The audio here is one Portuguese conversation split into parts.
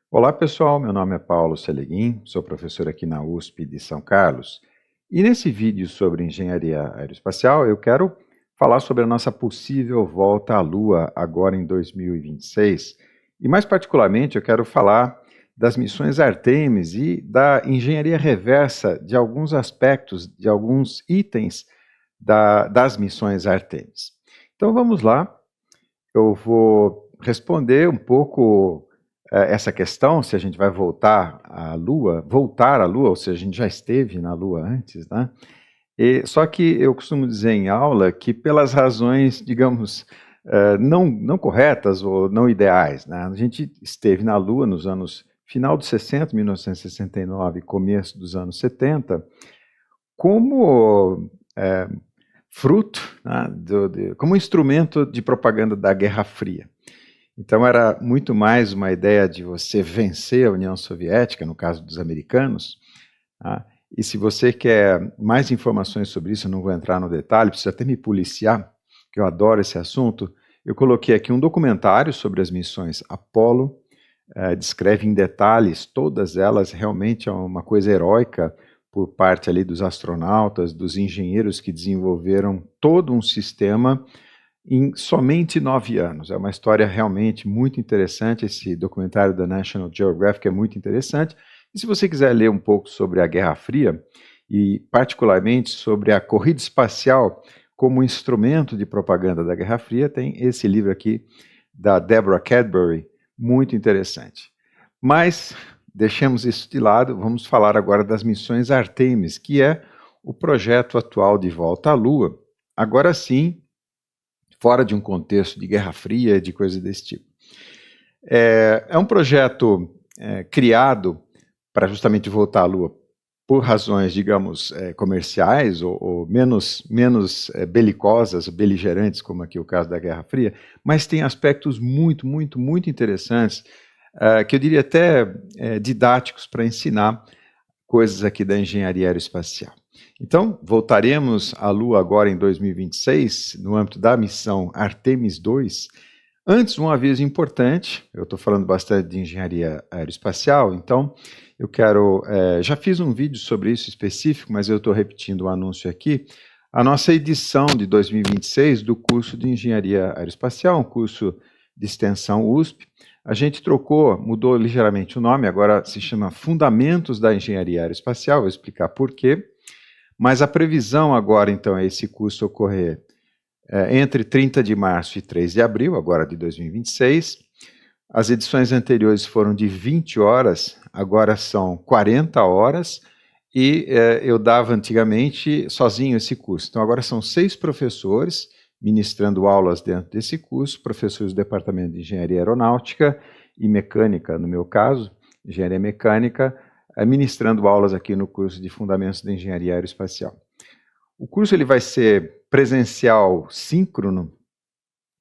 Olá pessoal, meu nome é Paulo Seleguin, sou professor aqui na USP de São Carlos e nesse vídeo sobre engenharia aeroespacial eu quero falar sobre a nossa possível volta à Lua agora em 2026 e mais particularmente eu quero falar das missões Artemis e da engenharia reversa de alguns aspectos, de alguns itens das missões Artemis. Então vamos lá, eu vou responder um pouco essa questão, se a gente vai voltar à Lua, ou seja, a gente já esteve na Lua antes, né? Só que eu costumo dizer em aula que pelas razões, digamos, não corretas ou não ideais, né? A gente esteve na Lua nos anos final dos 60, 1969, começo dos anos 70, como fruto, né, como instrumento de propaganda da Guerra Fria. Então era muito mais uma ideia de você vencer a União Soviética, no caso dos americanos, tá? E se você quer mais informações sobre isso, eu não vou entrar no detalhe, precisa até me policiar, que eu adoro esse assunto. Eu coloquei aqui um documentário sobre as missões Apollo, descreve em detalhes todas elas, realmente é uma coisa heróica por parte ali dos astronautas, dos engenheiros que desenvolveram todo um sistema em somente 9 anos. É uma história realmente muito interessante, esse documentário da National Geographic é muito interessante. E se você quiser ler um pouco sobre a Guerra Fria, e particularmente sobre a corrida espacial como instrumento de propaganda da Guerra Fria, tem esse livro aqui da Deborah Cadbury, muito interessante. Mas deixemos isso de lado, vamos falar agora das missões Artemis, que é o projeto atual de volta à Lua. Agora sim, fora de um contexto de Guerra Fria, de coisa desse tipo. É um projeto criado para justamente voltar à Lua por razões, digamos, comerciais ou menos belicosas, beligerantes, como aqui o caso da Guerra Fria, mas tem aspectos muito, muito, muito interessantes, que eu diria até didáticos para ensinar coisas aqui da engenharia aeroespacial. Então, voltaremos à Lua agora em 2026, no âmbito da missão Artemis II. Antes, um aviso importante, eu estou falando bastante de engenharia aeroespacial, então eu quero, já fiz um vídeo sobre isso específico, mas eu estou repetindo o anúncio aqui, a nossa edição de 2026 do curso de engenharia aeroespacial, um curso de extensão USP, a gente mudou ligeiramente o nome, agora se chama Fundamentos da Engenharia Aeroespacial, vou explicar por quê. Mas a previsão agora, então, é esse curso ocorrer entre 30 de março e 3 de abril, agora de 2026. As edições anteriores foram de 20 horas, agora são 40 horas, e eu dava antigamente sozinho esse curso. Então agora são 6 professores ministrando aulas dentro desse curso, professores do Departamento de Engenharia Aeronáutica e Mecânica, no meu caso, Engenharia Mecânica, ministrando aulas aqui no curso de Fundamentos da Engenharia Aeroespacial. O curso ele vai ser presencial síncrono,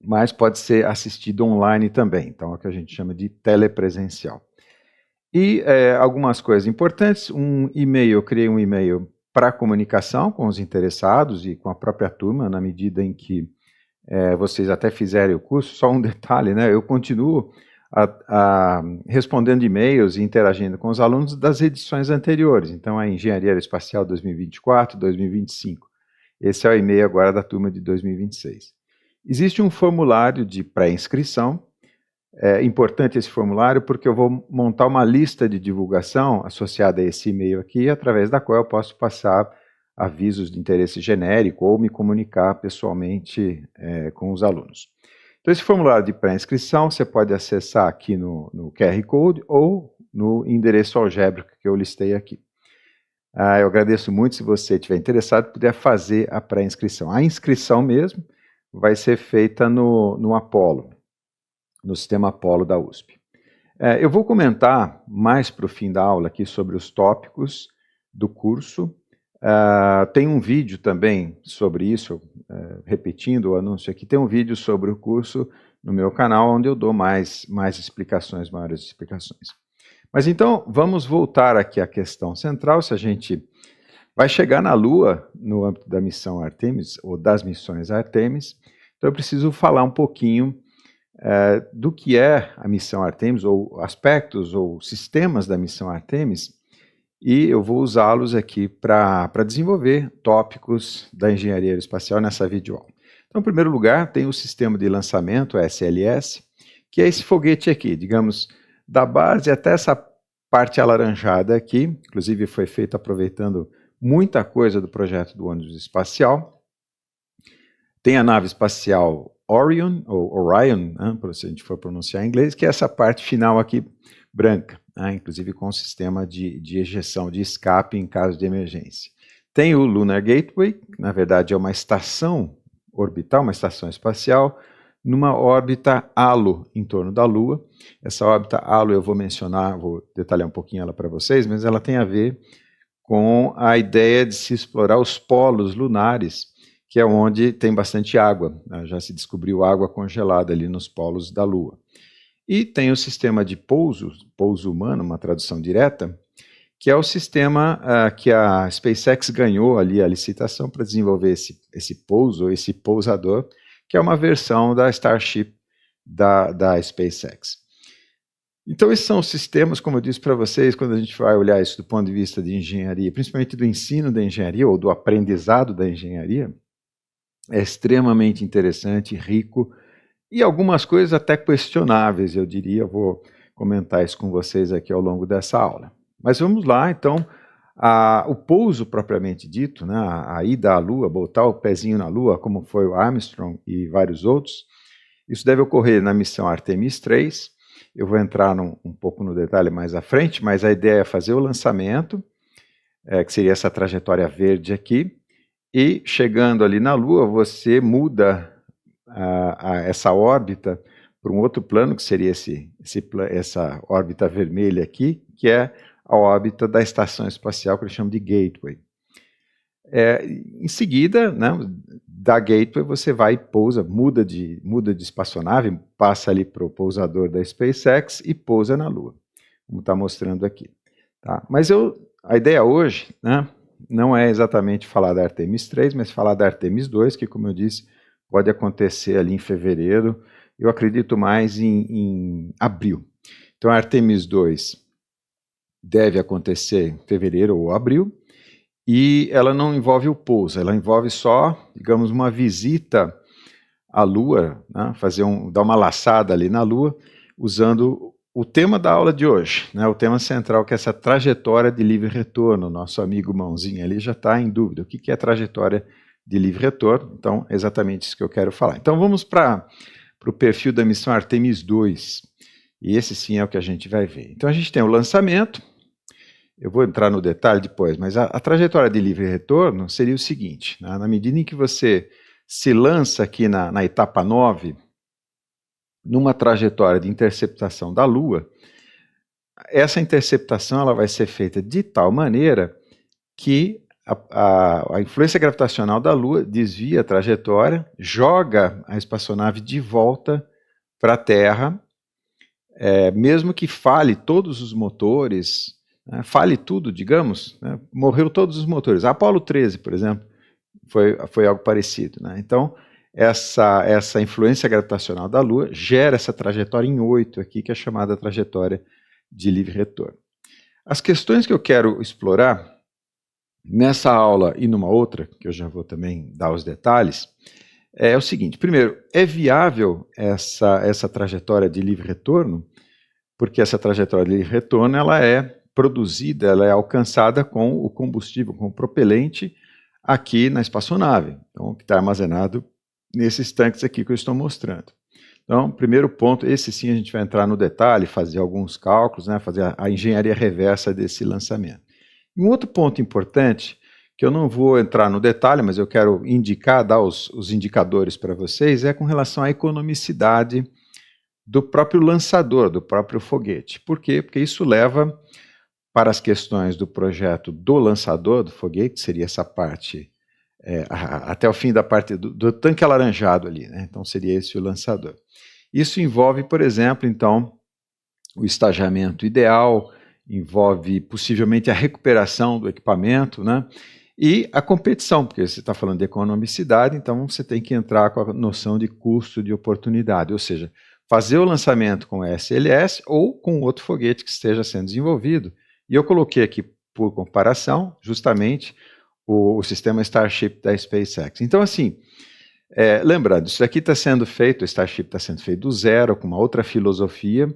mas pode ser assistido online também, então é o que a gente chama de telepresencial. E algumas coisas importantes, eu criei um e-mail para comunicação com os interessados e com a própria turma, na medida em que vocês até fizerem o curso. Só um detalhe, né? Eu continuo respondendo e-mails e interagindo com os alunos das edições anteriores, então a Engenharia Aeroespacial 2024, 2025. Esse é o e-mail agora da turma de 2026. Existe um formulário de pré-inscrição. É importante esse formulário porque eu vou montar uma lista de divulgação associada a esse e-mail aqui, através da qual eu posso passar avisos de interesse genérico ou me comunicar pessoalmente com os alunos. Então, esse formulário de pré-inscrição você pode acessar aqui no QR Code ou no endereço algébrico que eu listei aqui. Eu agradeço muito se você estiver interessado, puder fazer a pré-inscrição. A inscrição mesmo vai ser feita no Apollo, no sistema Apollo da USP. Eu vou comentar mais para o fim da aula aqui sobre os tópicos do curso. Tem um vídeo também sobre isso, repetindo o anúncio aqui, tem um vídeo sobre o curso no meu canal, onde eu dou mais explicações, maiores explicações. Mas então, vamos voltar aqui à questão central, se a gente vai chegar na Lua, no âmbito da missão Artemis, ou das missões Artemis, então eu preciso falar um pouquinho do que é a missão Artemis, ou aspectos ou sistemas da missão Artemis, e eu vou usá-los aqui para desenvolver tópicos da engenharia aeroespacial nessa videoaula. Então, em primeiro lugar, tem o sistema de lançamento, SLS, que é esse foguete aqui, digamos, da base até essa parte alaranjada aqui, inclusive foi feito aproveitando muita coisa do projeto do ônibus espacial. Tem a nave espacial Orion, ou Orion, né, se a gente for pronunciar em inglês, que é essa parte final aqui branca, né, inclusive com o sistema de ejeção, de escape em caso de emergência. Tem o Lunar Gateway, que na verdade é uma estação orbital, uma estação espacial, numa órbita halo em torno da Lua. Essa órbita halo eu vou mencionar, vou detalhar um pouquinho ela para vocês, mas ela tem a ver com a ideia de se explorar os polos lunares, que é onde tem bastante água, né? Já se descobriu água congelada ali nos polos da Lua. E tem o sistema de pouso humano, uma tradução direta, que é o sistema que a SpaceX ganhou ali a licitação para desenvolver esse pouso, esse pousador, que é uma versão da Starship da SpaceX. Então esses são os sistemas, como eu disse para vocês, quando a gente vai olhar isso do ponto de vista de engenharia, principalmente do ensino da engenharia ou do aprendizado da engenharia, é extremamente interessante, rico, e algumas coisas até questionáveis, eu diria. Vou comentar isso com vocês aqui ao longo dessa aula. Mas vamos lá, então, o pouso propriamente dito, né, a ida à Lua, botar o pezinho na Lua, como foi o Armstrong e vários outros, isso deve ocorrer na missão Artemis 3, eu vou entrar um pouco no detalhe mais à frente, mas a ideia é fazer o lançamento, que seria essa trajetória verde aqui, e chegando ali na Lua, você muda essa órbita para um outro plano, que seria essa órbita vermelha aqui, que é a órbita da estação espacial, que eles chamam de Gateway. Em seguida, né, da Gateway você vai e pousa, muda de espaçonave, passa ali para o pousador da SpaceX e pousa na Lua, como está mostrando aqui. Tá? Mas a ideia hoje, né, não é exatamente falar da Artemis 3, mas falar da Artemis 2, que, como eu disse, pode acontecer ali em fevereiro, eu acredito mais em abril. Então a Artemis 2 deve acontecer em fevereiro ou abril, e ela não envolve o pouso, ela envolve só, digamos, uma visita à Lua, né, dar uma laçada ali na Lua, usando o tema da aula de hoje, né, o tema central, que é essa trajetória de livre retorno. Nosso amigo Mãozinha ali já está em dúvida, o que é trajetória de livre retorno? Então, é exatamente isso que eu quero falar. Então, vamos para o perfil da missão Artemis 2, e esse sim é o que a gente vai ver. Então, a gente tem o lançamento, eu vou entrar no detalhe depois, mas a trajetória de livre retorno seria o seguinte, né, na medida em que você se lança aqui na etapa 9, numa trajetória de interceptação da Lua, essa interceptação ela vai ser feita de tal maneira que a influência gravitacional da Lua desvia a trajetória, joga a espaçonave de volta para a Terra, mesmo que falhe todos os motores, né, falhe tudo, digamos, né, morreu todos os motores. A Apollo 13, por exemplo, foi algo parecido, né? Então, essa influência gravitacional da Lua gera essa trajetória em 8 aqui, que é chamada trajetória de livre retorno. As questões que eu quero explorar nessa aula e numa outra, que eu já vou também dar os detalhes, é o seguinte: primeiro, é viável essa trajetória de livre retorno? Porque essa trajetória de livre retorno ela é produzida, ela é alcançada com o combustível, com o propelente aqui na espaçonave, então, que está armazenado nesses tanques aqui que eu estou mostrando. Então, primeiro ponto, esse sim a gente vai entrar no detalhe, fazer alguns cálculos, né, fazer a engenharia reversa desse lançamento. E um outro ponto importante, que eu não vou entrar no detalhe, mas eu quero dar os indicadores para vocês, é com relação à economicidade do próprio lançador, do próprio foguete. Por quê? Porque isso leva para as questões do projeto do lançador, do foguete, que seria essa parte, até o fim da parte do tanque alaranjado ali, né? Então seria esse o lançador. Isso envolve, por exemplo, então, o estagiamento ideal, envolve possivelmente a recuperação do equipamento, né? E a competição, porque você está falando de economicidade, então você tem que entrar com a noção de custo de oportunidade, ou seja, fazer o lançamento com SLS ou com outro foguete que esteja sendo desenvolvido. E eu coloquei aqui, por comparação, justamente o sistema Starship da SpaceX. Então, assim, lembrando, isso aqui está sendo feito, o Starship está sendo feito do zero, com uma outra filosofia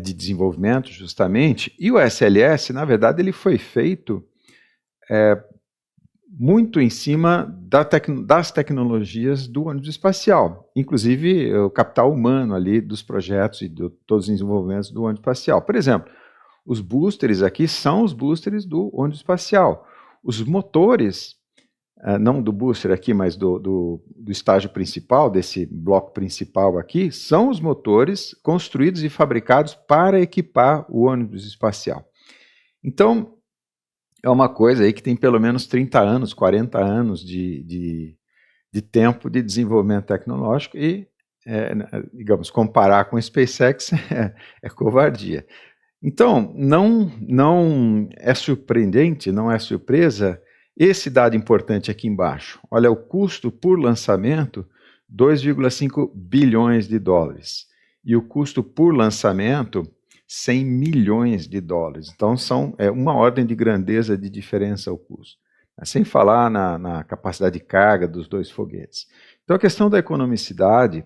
de desenvolvimento, justamente, e o SLS, na verdade, ele foi feito muito em cima das tecnologias do ônibus espacial, inclusive o capital humano ali dos projetos e de todos os desenvolvimentos do ônibus espacial. Por exemplo, os boosters aqui são os boosters do ônibus espacial. Os motores, não do booster aqui, mas do estágio principal, desse bloco principal aqui, são os motores construídos e fabricados para equipar o ônibus espacial. Então, é uma coisa aí que tem pelo menos 30 anos, 40 anos de tempo de desenvolvimento tecnológico e, digamos, comparar com o SpaceX é covardia. Então, não é surpreendente, não é surpresa esse dado importante aqui embaixo. Olha, o custo por lançamento, 2,5 bilhões de dólares. E o custo por lançamento, 100 milhões de dólares. Então, são uma ordem de grandeza de diferença ao custo. Sem falar na capacidade de carga dos dois foguetes. Então, a questão da economicidade,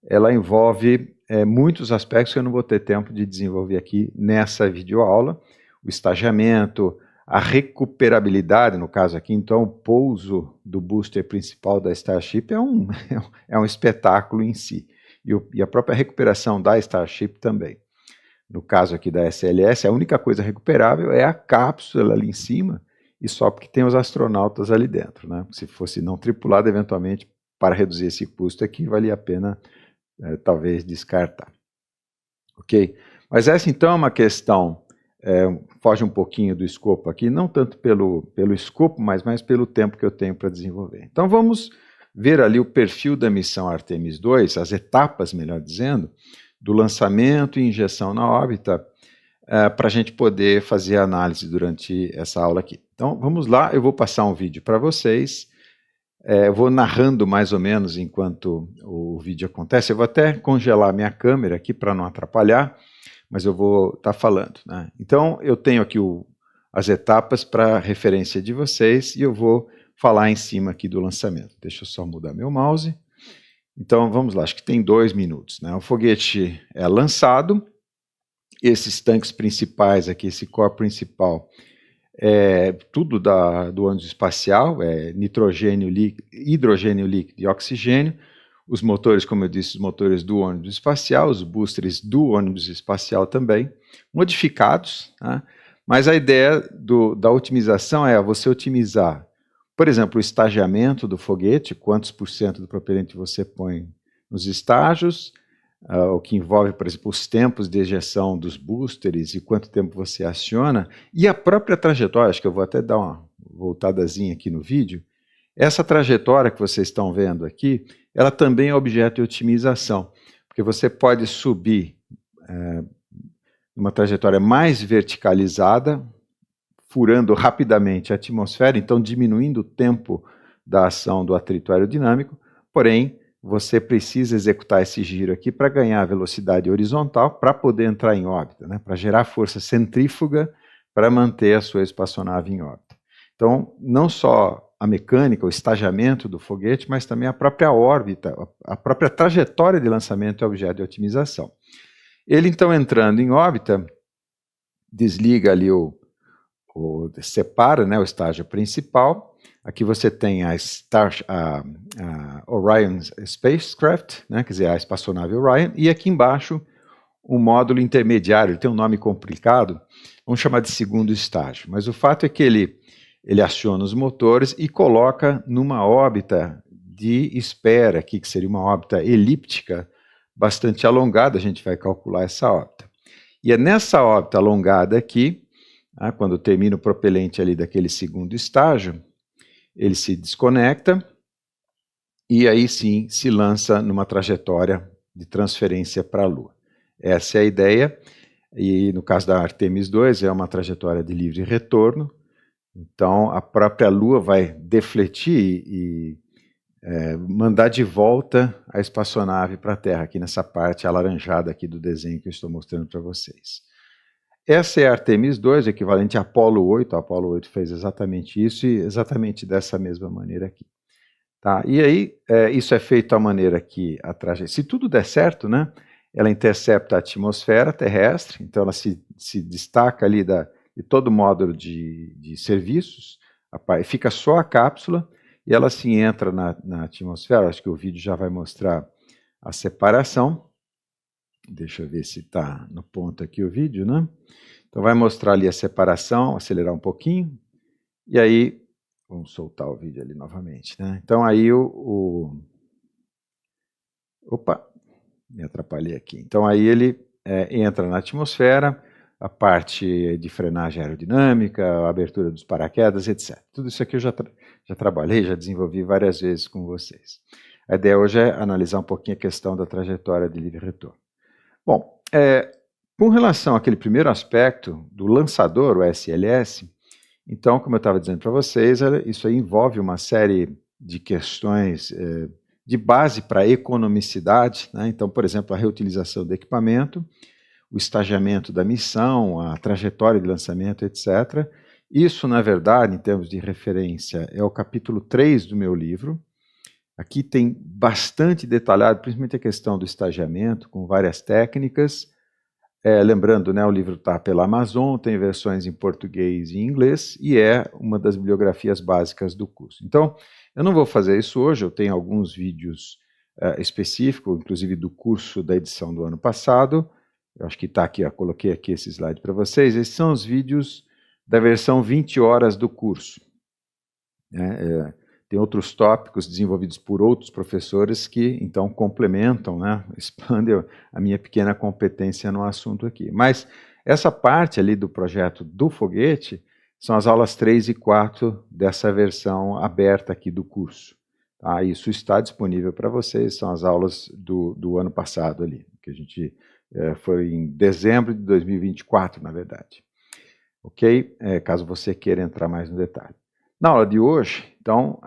ela envolve muitos aspectos que eu não vou ter tempo de desenvolver aqui nessa videoaula. O estagiamento, a recuperabilidade, no caso aqui, então, o pouso do booster principal da Starship é um espetáculo em si. E a própria recuperação da Starship também. No caso aqui da SLS, a única coisa recuperável é a cápsula ali em cima, e só porque tem os astronautas ali dentro, né? Se fosse não tripulado, eventualmente, para reduzir esse custo aqui, valia a pena, talvez, descartar. Ok? Mas essa, então, é uma questão, foge um pouquinho do escopo aqui, não tanto pelo escopo, mas mais pelo tempo que eu tenho para desenvolver. Então, vamos ver ali o perfil da missão Artemis II, as etapas, melhor dizendo, do lançamento e injeção na órbita, para a gente poder fazer a análise durante essa aula aqui. Então, vamos lá, eu vou passar um vídeo para vocês, vou narrando mais ou menos enquanto o vídeo acontece, eu vou até congelar minha câmera aqui para não atrapalhar, mas eu vou estar falando, né? Então, eu tenho aqui as etapas para referência de vocês, e eu vou falar em cima aqui do lançamento. Deixa eu só mudar meu mouse. Então, vamos lá, acho que tem 2 minutos, né? O foguete é lançado, esses tanques principais aqui, esse core principal, tudo do ônibus espacial, nitrogênio líquido, hidrogênio líquido e oxigênio. Os motores, como eu disse, os motores do ônibus espacial, os boosters do ônibus espacial também, modificados, né? Mas a ideia da otimização é você otimizar, por exemplo, o estagiamento do foguete, quantos % do propelente você põe nos estágios, o que envolve, por exemplo, os tempos de ejeção dos boosters e quanto tempo você aciona, e a própria trajetória, acho que eu vou até dar uma voltadazinha aqui no vídeo. Essa trajetória que vocês estão vendo aqui, ela também é objeto de otimização, porque você pode subir uma trajetória mais verticalizada, furando rapidamente a atmosfera, então diminuindo o tempo da ação do atrito aerodinâmico, porém, você precisa executar esse giro aqui para ganhar velocidade horizontal, para poder entrar em órbita, né? Para gerar força centrífuga para manter a sua espaçonave em órbita. Então, não só a mecânica, o estagiamento do foguete, mas também a própria órbita, a própria trajetória de lançamento é objeto de otimização. Ele, então, entrando em órbita, desliga ali separa, né, o estágio principal. Aqui você tem a Orion Spacecraft, né, quer dizer, a espaçonave Orion, e aqui embaixo um módulo intermediário, ele tem um nome complicado, vamos chamar de segundo estágio, mas o fato é que ele aciona os motores e coloca numa órbita de espera, aqui, que seria uma órbita elíptica bastante alongada, a gente vai calcular essa órbita. E é nessa órbita alongada aqui, quando termina o propelente ali daquele segundo estágio, ele se desconecta e aí sim se lança numa trajetória de transferência para a Lua. Essa é a ideia, e no caso da Artemis II é uma trajetória de livre retorno, então a própria Lua vai defletir e mandar de volta a espaçonave para a Terra, aqui nessa parte alaranjada aqui do desenho que eu estou mostrando para vocês. Essa é a Artemis 2, equivalente a Apollo 8. A Apollo 8 fez exatamente isso e exatamente dessa mesma maneira aqui. Tá? E aí, isso é feito da maneira que a trajetória, se tudo der certo, né, ela intercepta a atmosfera terrestre, então ela se destaca ali de todo o módulo de serviços, fica só a cápsula, e ela se entra na atmosfera. Acho que o vídeo já vai mostrar a separação. Deixa eu ver se está no ponto aqui o vídeo, né? Então vai mostrar ali a separação, acelerar um pouquinho, e aí, vamos soltar o vídeo ali novamente, né? Então aí opa, me atrapalhei aqui. Então aí ele entra na atmosfera, a parte de frenagem aerodinâmica, a abertura dos paraquedas, etc. Tudo isso aqui eu já trabalhei, já desenvolvi várias vezes com vocês. A ideia hoje é analisar um pouquinho a questão da trajetória de livre retorno. Bom, com relação àquele primeiro aspecto do lançador, o SLS, então, como eu estava dizendo para vocês, isso aí envolve uma série de questões de base para economicidade, né? Então, por exemplo, a reutilização do equipamento, o estagiamento da missão, a trajetória de lançamento, etc. Isso, na verdade, em termos de referência, é o capítulo 3 do meu livro. Aqui tem bastante detalhado, principalmente a questão do estagiamento, com várias técnicas. Lembrando, né, o livro está pela Amazon, tem versões em português e inglês, e é uma das bibliografias básicas do curso. Então, eu não vou fazer isso hoje, eu tenho alguns vídeos específicos, inclusive do curso da edição do ano passado. Eu acho que está aqui, coloquei aqui esse slide para vocês. Esses são os vídeos da versão 20 horas do curso. Tem outros tópicos desenvolvidos por outros professores que, então, complementam, né, expandem a minha pequena competência no assunto aqui. Mas essa parte ali do projeto do foguete são as aulas 3 e 4 dessa versão aberta aqui do curso. Tá? Isso está disponível para vocês, são as aulas do ano passado ali, que a gente foi em dezembro de 2024, na verdade. Ok? Caso você queira entrar mais no detalhe. Na aula de hoje, então,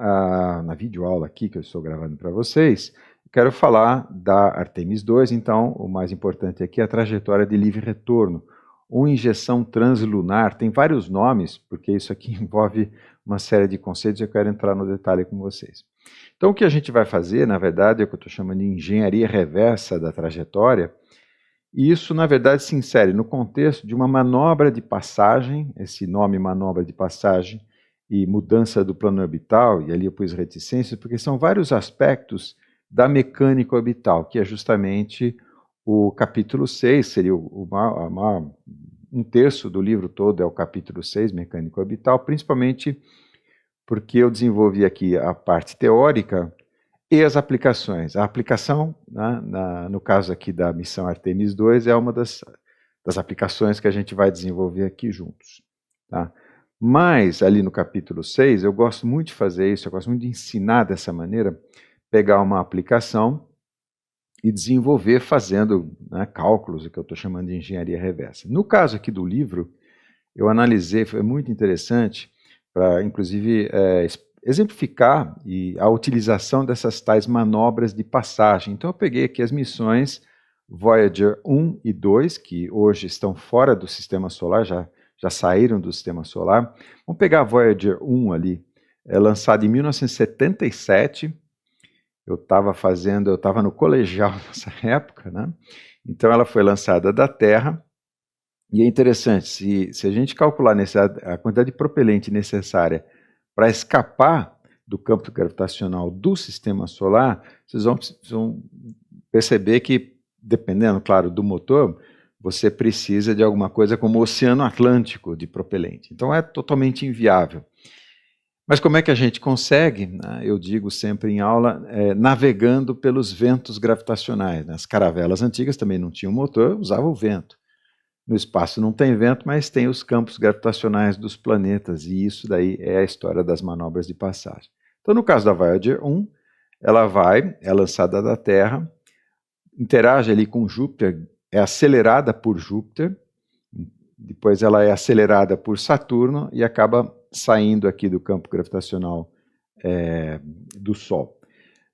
na videoaula aqui que eu estou gravando para vocês, eu quero falar da Artemis 2, então, o mais importante aqui é a trajetória de livre retorno, ou injeção translunar. Tem vários nomes, porque isso aqui envolve uma série de conceitos e eu quero entrar no detalhe com vocês. Então, o que a gente vai fazer, na verdade, é o que eu estou chamando de engenharia reversa da trajetória, e isso, na verdade, se insere no contexto de uma manobra de passagem, esse nome manobra de passagem, e mudança do plano orbital, e ali eu pus reticências, porque são vários aspectos da mecânica orbital, que é justamente o capítulo 6, seria um terço do livro todo é o capítulo 6, mecânica orbital, principalmente porque eu desenvolvi aqui a parte teórica e as aplicações. A aplicação, né, no caso aqui da missão Artemis 2, é uma das aplicações que a gente vai desenvolver aqui juntos. Tá? Mas, ali no capítulo 6, eu gosto muito de fazer isso, eu gosto muito de ensinar dessa maneira, pegar uma aplicação e desenvolver fazendo, né, cálculos, o que eu estou chamando de engenharia reversa. No caso aqui do livro, eu analisei, foi muito interessante, para inclusive exemplificar a utilização dessas tais manobras de passagem. Então eu peguei aqui as missões Voyager 1 e 2, que hoje estão fora do Sistema Solar, já saíram do Sistema Solar. Vamos pegar a Voyager 1 ali, lançada em 1977. Eu estava no colegial nessa época, né? Então ela foi lançada da Terra, e é interessante, se a gente calcular a quantidade de propelente necessária para escapar do campo gravitacional do Sistema Solar, vocês vão perceber que, dependendo, claro, do motor, você precisa de alguma coisa como o Oceano Atlântico de propelente. Então é totalmente inviável. Mas como é que a gente consegue? Né? Eu digo sempre em aula, navegando pelos ventos gravitacionais. Né? As caravelas antigas também não tinham motor, usavam o vento. No espaço não tem vento, mas tem os campos gravitacionais dos planetas, e isso daí é a história das manobras de passagem. Então, no caso da Voyager 1, ela é lançada da Terra, interage ali com Júpiter, é acelerada por Júpiter, depois ela é acelerada por Saturno e acaba saindo aqui do campo gravitacional do Sol.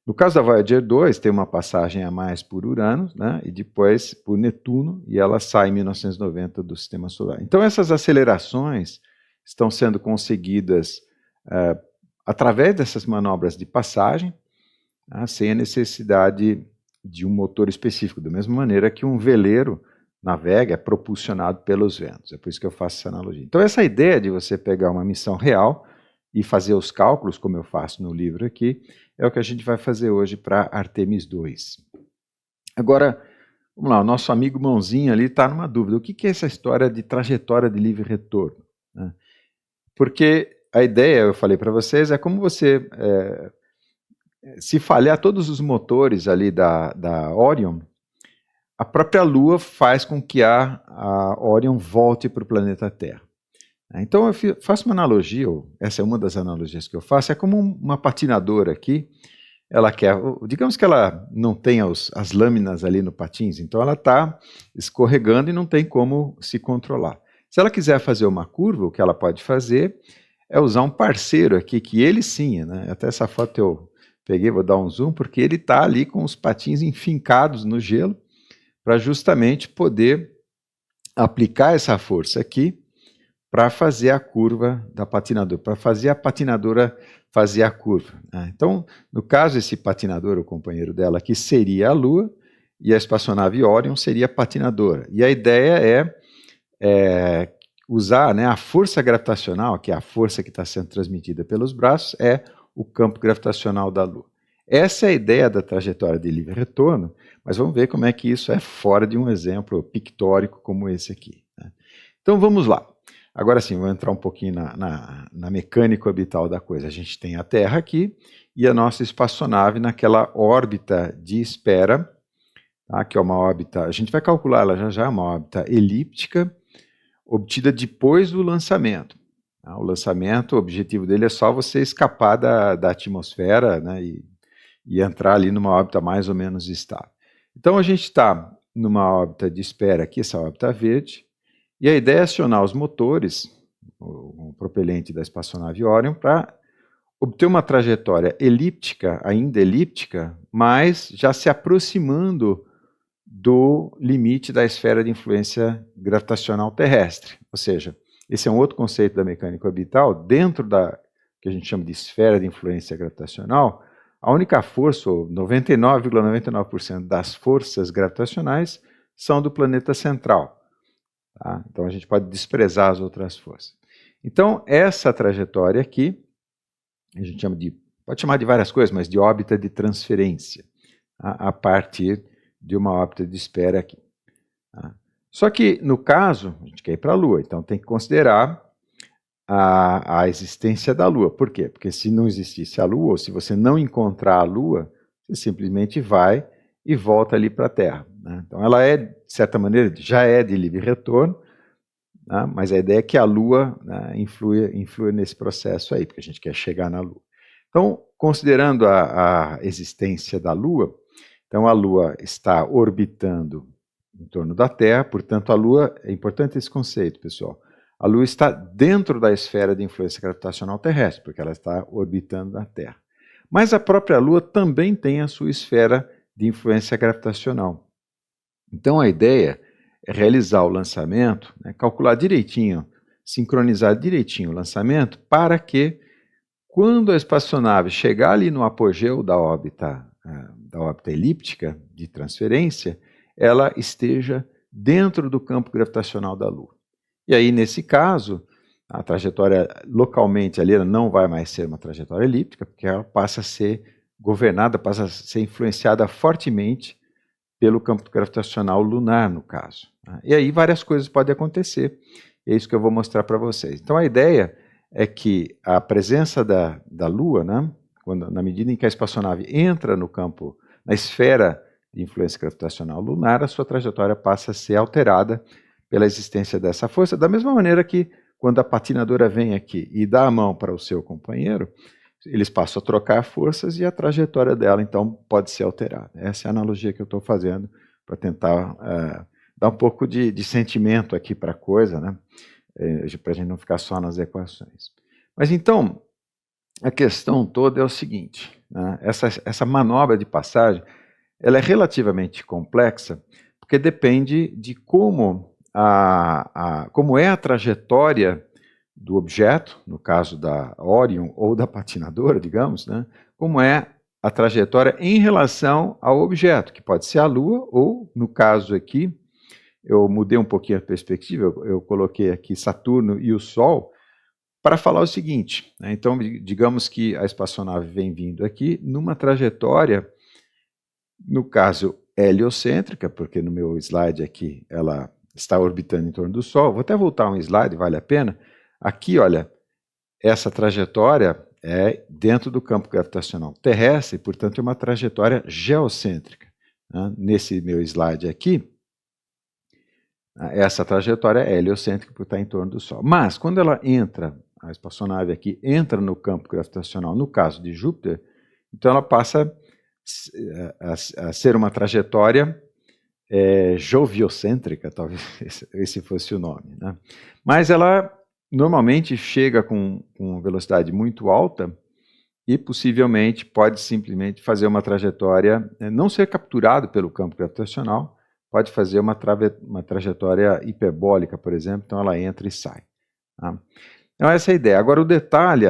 No caso da Voyager 2, tem uma passagem a mais por Urano, né, e depois por Netuno, e ela sai em 1990 do Sistema Solar. Então essas acelerações estão sendo conseguidas através dessas manobras de passagem, sem a necessidade de um motor específico, da mesma maneira que um veleiro navega, é propulsionado pelos ventos. É por isso que eu faço essa analogia. Então essa ideia de você pegar uma missão real e fazer os cálculos, como eu faço no livro aqui, é o que a gente vai fazer hoje para Artemis 2. Agora, vamos lá, o nosso amigo Mãozinha ali está numa dúvida. O que é essa história de trajetória de livre retorno? Porque a ideia, eu falei para vocês, é como você, se falhar todos os motores ali da Orion, a própria Lua faz com que a Orion volte para o planeta Terra. Então eu faço uma analogia, essa é uma das analogias que eu faço, é como uma patinadora aqui, ela quer, digamos que ela não tem as lâminas ali no patins, então ela está escorregando e não tem como se controlar. Se ela quiser fazer uma curva, o que ela pode fazer é usar um parceiro aqui, que ele sim, né? Até essa foto eu peguei, vou dar um zoom, porque ele está ali com os patins enfincados no gelo, para justamente poder aplicar essa força aqui, para fazer a curva da patinadora, para fazer a patinadora fazer a curva. Então, no caso, esse patinador, o companheiro dela aqui, seria a Lua, e a espaçonave Orion seria a patinadora. E a ideia é usar, né, a força gravitacional, que é a força que está sendo transmitida pelos braços, é o campo gravitacional da Lua. Essa é a ideia da trajetória de livre retorno, mas vamos ver como é que isso é fora de um exemplo pictórico como esse aqui. Então, vamos lá. Agora sim, vou entrar um pouquinho na mecânica orbital da coisa. A gente tem a Terra aqui e a nossa espaçonave naquela órbita de espera, tá? Que é uma órbita, a gente vai calcular ela já, uma órbita elíptica, obtida depois do lançamento. Tá? O lançamento, o objetivo dele é só você escapar da atmosfera, né, e entrar ali numa órbita mais ou menos estável. Então a gente está numa órbita de espera aqui, essa órbita verde, e a ideia é acionar os motores, o propelente da espaçonave Orion, para obter uma trajetória elíptica, ainda elíptica, mas já se aproximando do limite da esfera de influência gravitacional terrestre. Ou seja, esse é um outro conceito da mecânica orbital. Dentro da que a gente chama de esfera de influência gravitacional, a única força, ou 99,99% das forças gravitacionais, são do planeta central. Tá? Então a gente pode desprezar as outras forças. Então essa trajetória aqui, a gente chama de, pode chamar de várias coisas, mas de órbita de transferência, tá? A partir de uma órbita de espera aqui. Tá? Só que no caso, a gente quer ir para a Lua, então tem que considerar a existência da Lua. Por quê? Porque se não existisse a Lua, ou se você não encontrar a Lua, você simplesmente vai e volta ali para a Terra. Né? Então ela é, de certa maneira, já é de livre retorno, né? Mas a ideia é que a Lua, né, influa nesse processo aí, porque a gente quer chegar na Lua. Então, considerando a existência da Lua, então a Lua está orbitando em torno da Terra, portanto a Lua, é importante esse conceito, pessoal, a Lua está dentro da esfera de influência gravitacional terrestre, porque ela está orbitando a Terra. Mas a própria Lua também tem a sua esfera de influência gravitacional. Então a ideia é realizar o lançamento, né, calcular direitinho, sincronizar direitinho o lançamento, para que quando a espaçonave chegar ali no apogeu da órbita elíptica de transferência, ela esteja dentro do campo gravitacional da Lua. E aí, nesse caso, a trajetória localmente ali ela não vai mais ser uma trajetória elíptica, porque ela passa a ser governada, passa a ser influenciada fortemente pelo campo gravitacional lunar, no caso. E aí várias coisas podem acontecer, é isso que eu vou mostrar para vocês. Então a ideia é que a presença da Lua, né, na medida em que a espaçonave entra no campo, na esfera de influência gravitacional lunar, a sua trajetória passa a ser alterada pela existência dessa força, da mesma maneira que quando a patinadora vem aqui e dá a mão para o seu companheiro, eles passam a trocar forças e a trajetória dela, então, pode ser alterada. Essa é a analogia que eu estou fazendo para tentar dar um pouco de sentimento aqui para a coisa, né? Para a gente não ficar só nas equações. Mas então, a questão toda é o seguinte, né? Essa manobra de passagem, ela é relativamente complexa, porque depende de como, como é a trajetória do objeto, no caso da Orion ou da patinadora, digamos, né? Como é a trajetória em relação ao objeto, que pode ser a Lua ou, no caso aqui, eu mudei um pouquinho a perspectiva, eu coloquei aqui Saturno e o Sol, para falar o seguinte, né? Então, digamos que a espaçonave vem vindo aqui numa trajetória, no caso, heliocêntrica, porque no meu slide aqui ela está orbitando em torno do Sol. Vou até voltar um slide, vale a pena. Aqui, olha, essa trajetória é dentro do campo gravitacional terrestre, portanto é uma trajetória geocêntrica, né? Nesse meu slide aqui, essa trajetória é heliocêntrica porque está em torno do Sol. Mas quando ela entra, a espaçonave aqui entra no campo gravitacional, no caso de Júpiter, então ela passa a ser uma trajetória joviocêntrica, talvez esse fosse o nome, né? Mas ela normalmente chega com velocidade muito alta e possivelmente pode simplesmente fazer uma trajetória, não ser capturado pelo campo gravitacional, pode fazer uma trajetória hiperbólica, por exemplo, então ela entra e sai. Tá? Então essa é a ideia. Agora o detalhe,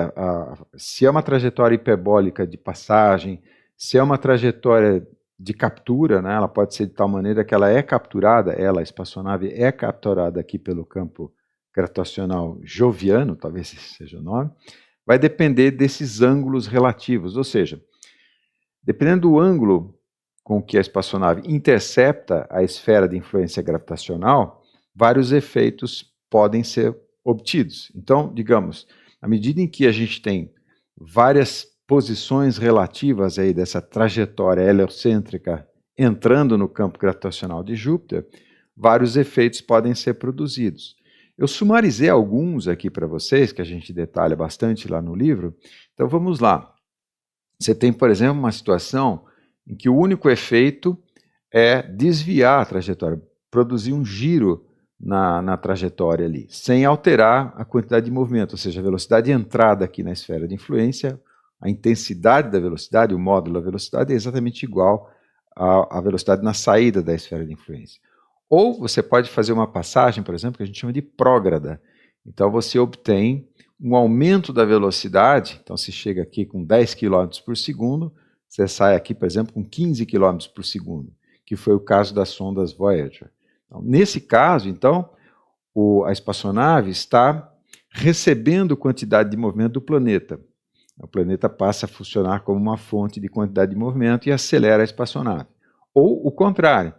se é uma trajetória hiperbólica de passagem, se é uma trajetória de captura, né, ela pode ser de tal maneira que ela é capturada, a espaçonave é capturada aqui pelo campo gravitacional joviano, talvez esse seja o nome, vai depender desses ângulos relativos, ou seja, dependendo do ângulo com que a espaçonave intercepta a esfera de influência gravitacional, vários efeitos podem ser obtidos. Então, digamos, à medida em que a gente tem várias posições relativas aí dessa trajetória heliocêntrica entrando no campo gravitacional de Júpiter, vários efeitos podem ser produzidos. Eu sumarizei alguns aqui para vocês, que a gente detalha bastante lá no livro. Então vamos lá. Você tem, por exemplo, uma situação em que o único efeito é desviar a trajetória, produzir um giro na trajetória ali, sem alterar a quantidade de movimento, ou seja, a velocidade de entrada aqui na esfera de influência, a intensidade da velocidade, o módulo da velocidade é exatamente igual à velocidade na saída da esfera de influência. Ou você pode fazer uma passagem, por exemplo, que a gente chama de prógrada. Então você obtém um aumento da velocidade, então se chega aqui com 10 km por segundo, você sai aqui, por exemplo, com 15 km por segundo, que foi o caso das sondas Voyager. Então, nesse caso, então, a espaçonave está recebendo quantidade de movimento do planeta. O planeta passa a funcionar como uma fonte de quantidade de movimento e acelera a espaçonave. Ou o contrário,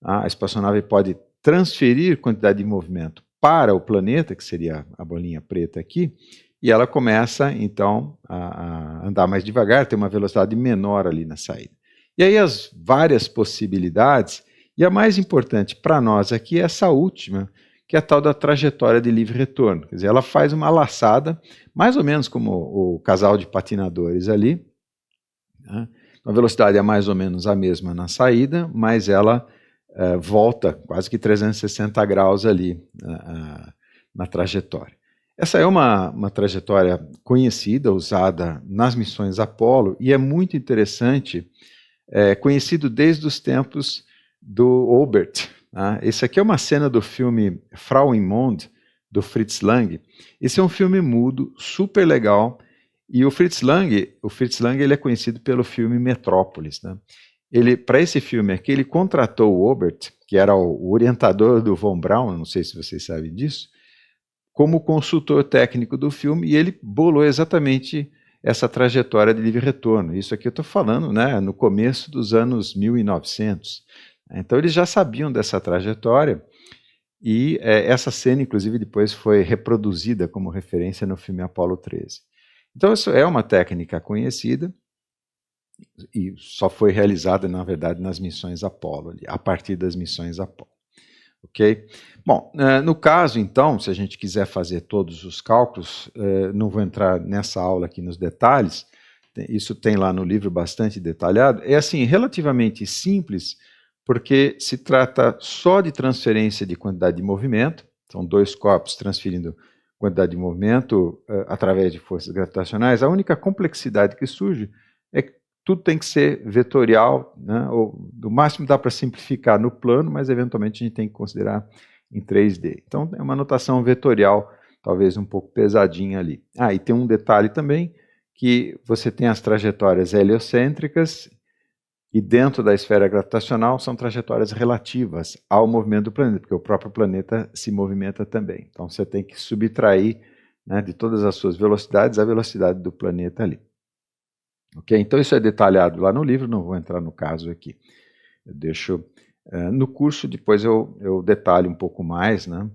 a espaçonave pode transferir quantidade de movimento para o planeta, que seria a bolinha preta aqui, e ela começa, então, a andar mais devagar, ter uma velocidade menor ali na saída. E aí as várias possibilidades, e a mais importante para nós aqui é essa última, que é a tal da trajetória de livre retorno. Quer dizer, ela faz uma laçada, mais ou menos como o casal de patinadores ali, né? A velocidade é mais ou menos a mesma na saída, mas ela volta quase que 360 graus ali na trajetória. Essa é uma trajetória conhecida, usada nas missões Apollo, e é muito interessante, conhecido desde os tempos do Obert. Né? Esse aqui é uma cena do filme Frau im Mond, do Fritz Lang. Esse é um filme mudo, super legal, e o Fritz Lang ele é conhecido pelo filme Metrópolis, né? Para esse filme aqui, ele contratou o Obert, que era o orientador do Von Braun, não sei se vocês sabem disso, como consultor técnico do filme, e ele bolou exatamente essa trajetória de livre retorno. Isso aqui eu estou falando, né, no começo dos anos 1900. Então eles já sabiam dessa trajetória, e essa cena, inclusive, depois foi reproduzida como referência no filme Apollo 13. Então isso é uma técnica conhecida, e só foi realizada, na verdade, nas missões Apollo, a partir das missões Apollo. Ok? Bom, no caso, então, se a gente quiser fazer todos os cálculos, não vou entrar nessa aula aqui nos detalhes, isso tem lá no livro bastante detalhado, é assim, relativamente simples, porque se trata só de transferência de quantidade de movimento, são dois corpos transferindo quantidade de movimento através de forças gravitacionais, a única complexidade que surge é que tudo tem que ser vetorial, né? Ou do máximo dá para simplificar no plano, mas eventualmente a gente tem que considerar em 3D. Então é uma notação vetorial, talvez um pouco pesadinha ali. E tem um detalhe também, que você tem as trajetórias heliocêntricas e dentro da esfera gravitacional são trajetórias relativas ao movimento do planeta, porque o próprio planeta se movimenta também. Então você tem que subtrair, né, de todas as suas velocidades a velocidade do planeta ali. Ok? Então isso é detalhado lá no livro, não vou entrar no caso aqui. Eu deixo no curso, depois eu detalho um pouco mais, né?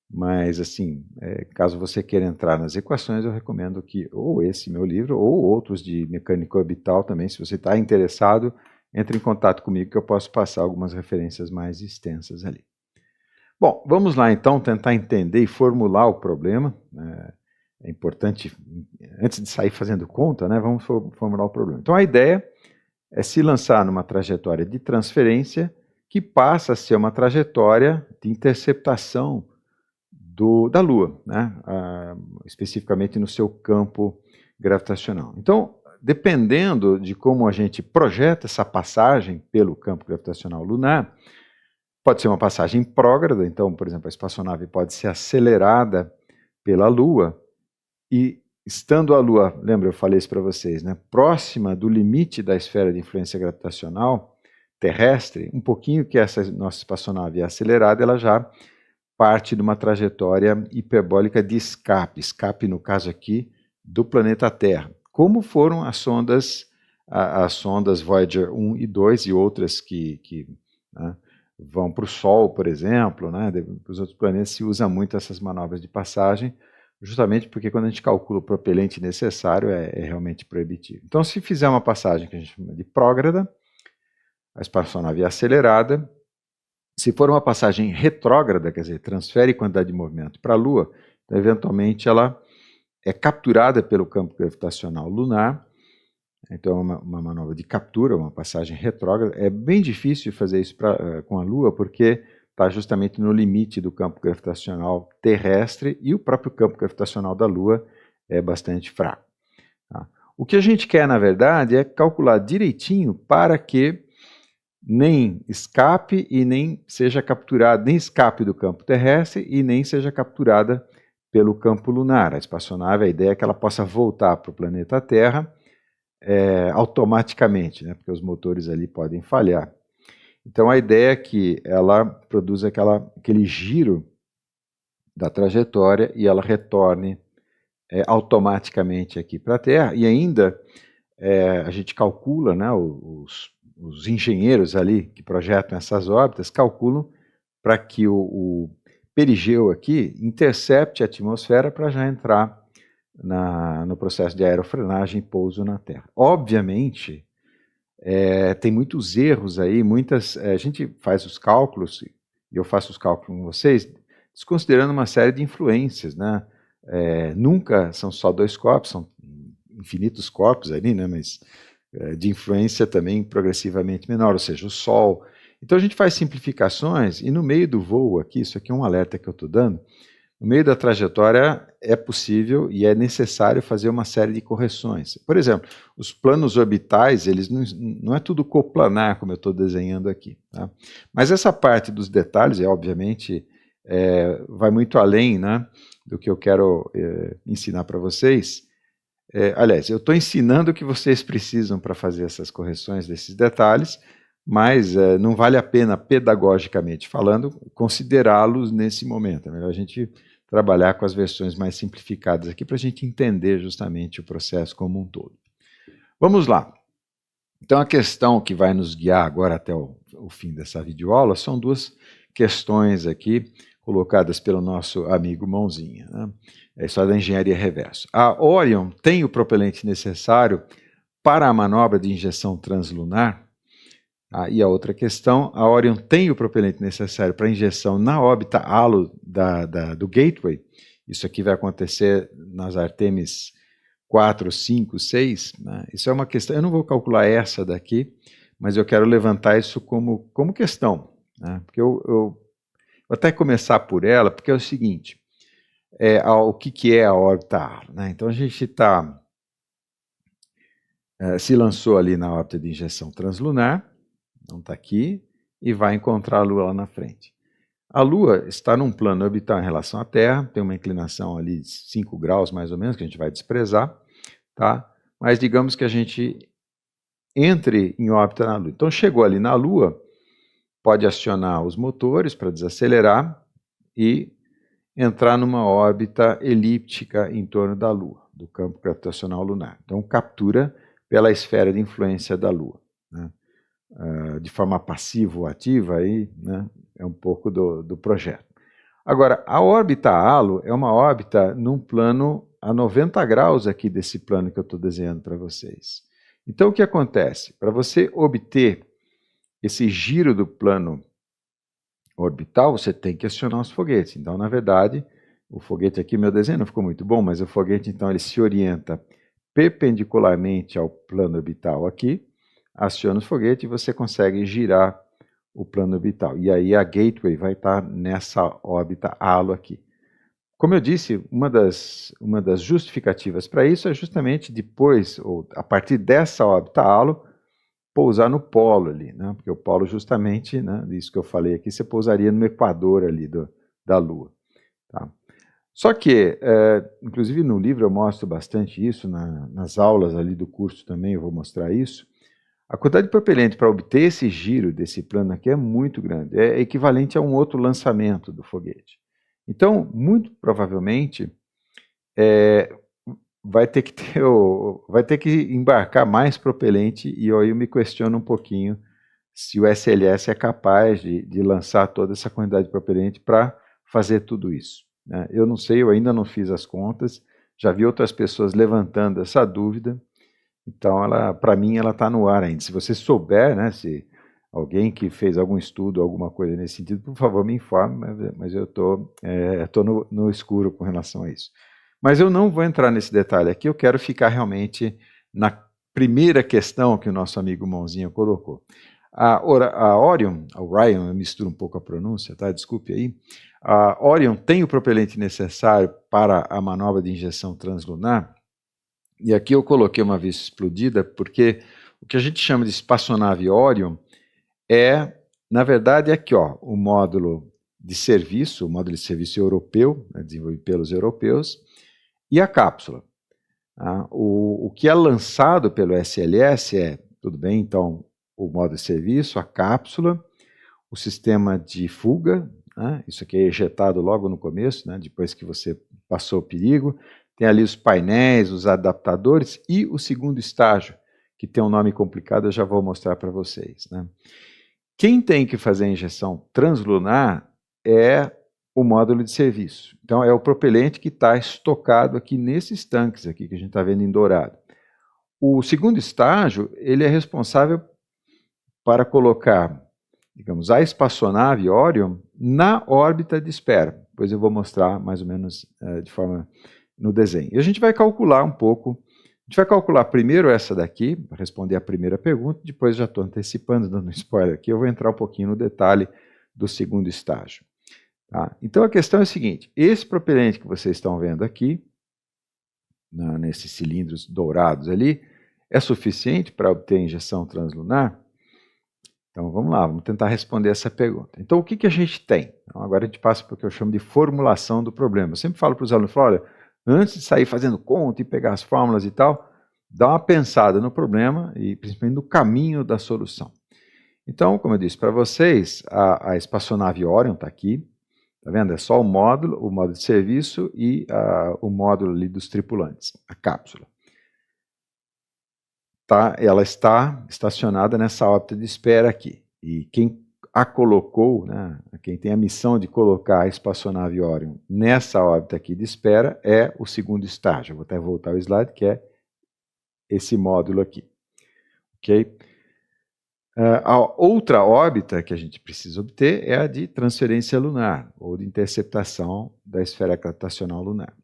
Mas assim, caso você queira entrar nas equações, eu recomendo que ou esse meu livro, ou outros de mecânica orbital também, se você está interessado, entre em contato comigo que eu posso passar algumas referências mais extensas ali. Bom, vamos lá então tentar entender e formular o problema. É importante, antes de sair fazendo conta, né, vamos formular o problema. Então a ideia é se lançar numa trajetória de transferência que passa a ser uma trajetória de interceptação da Lua, né? Especificamente no seu campo gravitacional. Então, dependendo de como a gente projeta essa passagem pelo campo gravitacional lunar, pode ser uma passagem prógrada, então, por exemplo, a espaçonave pode ser acelerada pela Lua e, estando a Lua, lembra, eu falei isso para vocês, né, próxima do limite da esfera de influência gravitacional terrestre, um pouquinho que essa nossa espaçonave é acelerada, ela já parte de uma trajetória hiperbólica de escape no caso aqui, do planeta Terra. Como foram as sondas Voyager 1 e 2 e outras que né, vão para o Sol, por exemplo, né, para os outros planetas se usa muito essas manobras de passagem, justamente porque quando a gente calcula o propelente necessário é realmente proibitivo. Então, se fizer uma passagem que a gente chama de prógrada, a espaçonave é acelerada. Se for uma passagem retrógrada, quer dizer, transfere quantidade de movimento para a Lua, então, eventualmente ela é capturada pelo campo gravitacional lunar, então é uma manobra de captura, uma passagem retrógrada. É bem difícil fazer isso com a Lua, porque está justamente no limite do campo gravitacional terrestre e o próprio campo gravitacional da Lua é bastante fraco. Tá? O que a gente quer, na verdade, é calcular direitinho para que nem escape e nem seja capturada, nem escape do campo terrestre e nem seja capturada pelo campo lunar. A espaçonave, a ideia é que ela possa voltar para o planeta Terra automaticamente, né, porque os motores ali podem falhar. Então a ideia é que ela produza aquele giro da trajetória e ela retorne automaticamente aqui para a Terra, e ainda a gente calcula, né, os engenheiros ali que projetam essas órbitas calculam para que o perigeu aqui intercepte a atmosfera para já entrar no processo de aerofrenagem e pouso na Terra. Obviamente, tem muitos erros aí, a gente faz os cálculos, e eu faço os cálculos com vocês, desconsiderando uma série de influências, né? Nunca são só 2 corpos, são infinitos corpos ali, né? Mas de influência também progressivamente menor, ou seja, o Sol. Então a gente faz simplificações e no meio do voo aqui, isso aqui é um alerta que eu estou dando, no meio da trajetória é possível e é necessário fazer uma série de correções. Por exemplo, os planos orbitais, eles não é tudo coplanar, como eu estou desenhando aqui. Tá? Mas essa parte dos detalhes, obviamente, vai muito além, né, do que eu quero ensinar para vocês. Aliás, eu estou ensinando o que vocês precisam para fazer essas correções desses detalhes, mas não vale a pena, pedagogicamente falando, considerá-los nesse momento. É melhor a gente trabalhar com as versões mais simplificadas aqui para a gente entender justamente o processo como um todo. Vamos lá. Então a questão que vai nos guiar agora até o fim dessa videoaula são 2 questões aqui colocadas pelo nosso amigo Mãozinha, né? É só da engenharia reversa. A Orion tem o propelente necessário para a manobra de injeção translunar? E a outra questão, a Orion tem o propelente necessário para injeção na órbita halo do Gateway? Isso aqui vai acontecer nas Artemis 4, 5, 6. Né? Isso é uma questão, eu não vou calcular essa daqui, mas eu quero levantar isso como questão. Né? Porque eu vou até começar por ela, porque é o seguinte, o que é a órbita halo, né? Então a gente se lançou ali na órbita de injeção translunar, não está aqui, e vai encontrar a Lua lá na frente. A Lua está num plano orbital em relação à Terra, tem uma inclinação ali de 5 graus mais ou menos, que a gente vai desprezar, tá? Mas digamos que a gente entre em órbita na Lua. Então chegou ali na Lua, pode acionar os motores para desacelerar e entrar numa órbita elíptica em torno da Lua, do campo gravitacional lunar. Então captura pela esfera de influência da Lua, né? De forma passiva ou ativa, aí, né, é um pouco do projeto. Agora, a órbita halo é uma órbita num plano a 90 graus aqui desse plano que eu estou desenhando para vocês. Então, o que acontece? Para você obter esse giro do plano orbital, você tem que acionar os foguetes. Então, na verdade, o foguete aqui, meu desenho não ficou muito bom, mas o foguete, então, ele se orienta perpendicularmente ao plano orbital aqui, aciona os foguetes e você consegue girar o plano orbital. E aí a Gateway vai estar nessa órbita halo aqui. Como eu disse, uma das justificativas para isso é justamente depois, ou a partir dessa órbita halo, pousar no polo ali, né? Porque o polo justamente, né, isso que eu falei aqui, você pousaria no equador ali da Lua. Tá? Só que, inclusive no livro eu mostro bastante isso, nas aulas ali do curso também eu vou mostrar isso. A quantidade de propelente para obter esse giro desse plano aqui é muito grande, é equivalente a um outro lançamento do foguete. Então, muito provavelmente, vai ter que embarcar mais propelente, e aí eu me questiono um pouquinho se o SLS é capaz de lançar toda essa quantidade de propelente para fazer tudo isso, né? Eu não sei, eu ainda não fiz as contas, já vi outras pessoas levantando essa dúvida. Então, para mim, ela está no ar ainda. Se você souber, né, se alguém que fez algum estudo, alguma coisa nesse sentido, por favor, me informe, mas eu estou no escuro com relação a isso. Mas eu não vou entrar nesse detalhe aqui, eu quero ficar realmente na primeira questão que o nosso amigo Mãozinha colocou. A Orion, eu misturo um pouco a pronúncia, tá? Desculpe aí. A Orion tem o propelente necessário para a manobra de injeção translunar. E aqui eu coloquei uma vez explodida, porque o que a gente chama de espaçonave Orion na verdade, aqui, ó, o módulo de serviço europeu, né, desenvolvido pelos europeus, e a cápsula. Tá? O que é lançado pelo SLS tudo bem, então, o módulo de serviço, a cápsula, o sistema de fuga, né, isso aqui é ejetado logo no começo, né, depois que você passou o perigo. Tem ali os painéis, os adaptadores e o segundo estágio, que tem um nome complicado, eu já vou mostrar para vocês, né? Quem tem que fazer a injeção translunar é o módulo de serviço. Então, é o propelente que está estocado aqui nesses tanques aqui que a gente está vendo em dourado. O segundo estágio, ele é responsável para colocar, digamos, a espaçonave Orion na órbita de espera. Depois eu vou mostrar mais ou menos de forma no desenho. E a gente vai calcular um pouco, a gente vai calcular primeiro essa daqui, para responder a primeira pergunta, depois já estou antecipando, dando spoiler aqui, eu vou entrar um pouquinho no detalhe do segundo estágio. Tá? Então a questão é a seguinte, esse propelente que vocês estão vendo aqui, nesses cilindros dourados ali, é suficiente para obter a injeção translunar? Então vamos lá, vamos tentar responder essa pergunta. Então o que a gente tem? Então, agora a gente passa para o que eu chamo de formulação do problema. Eu sempre falo para os alunos, olha, antes de sair fazendo conta e pegar as fórmulas e tal, dá uma pensada no problema e principalmente no caminho da solução. Então, como eu disse para vocês, a espaçonave Orion está aqui, tá vendo? É só o módulo de serviço e o módulo ali dos tripulantes, a cápsula. Tá, ela está estacionada nessa órbita de espera aqui. E quem a colocou, né, quem tem a missão de colocar a espaçonave Orion nessa órbita aqui de espera é o segundo estágio. Eu vou até voltar ao slide, que é esse módulo aqui. Ok? A outra órbita que a gente precisa obter é a de transferência lunar, ou de interceptação da esfera gravitacional lunar.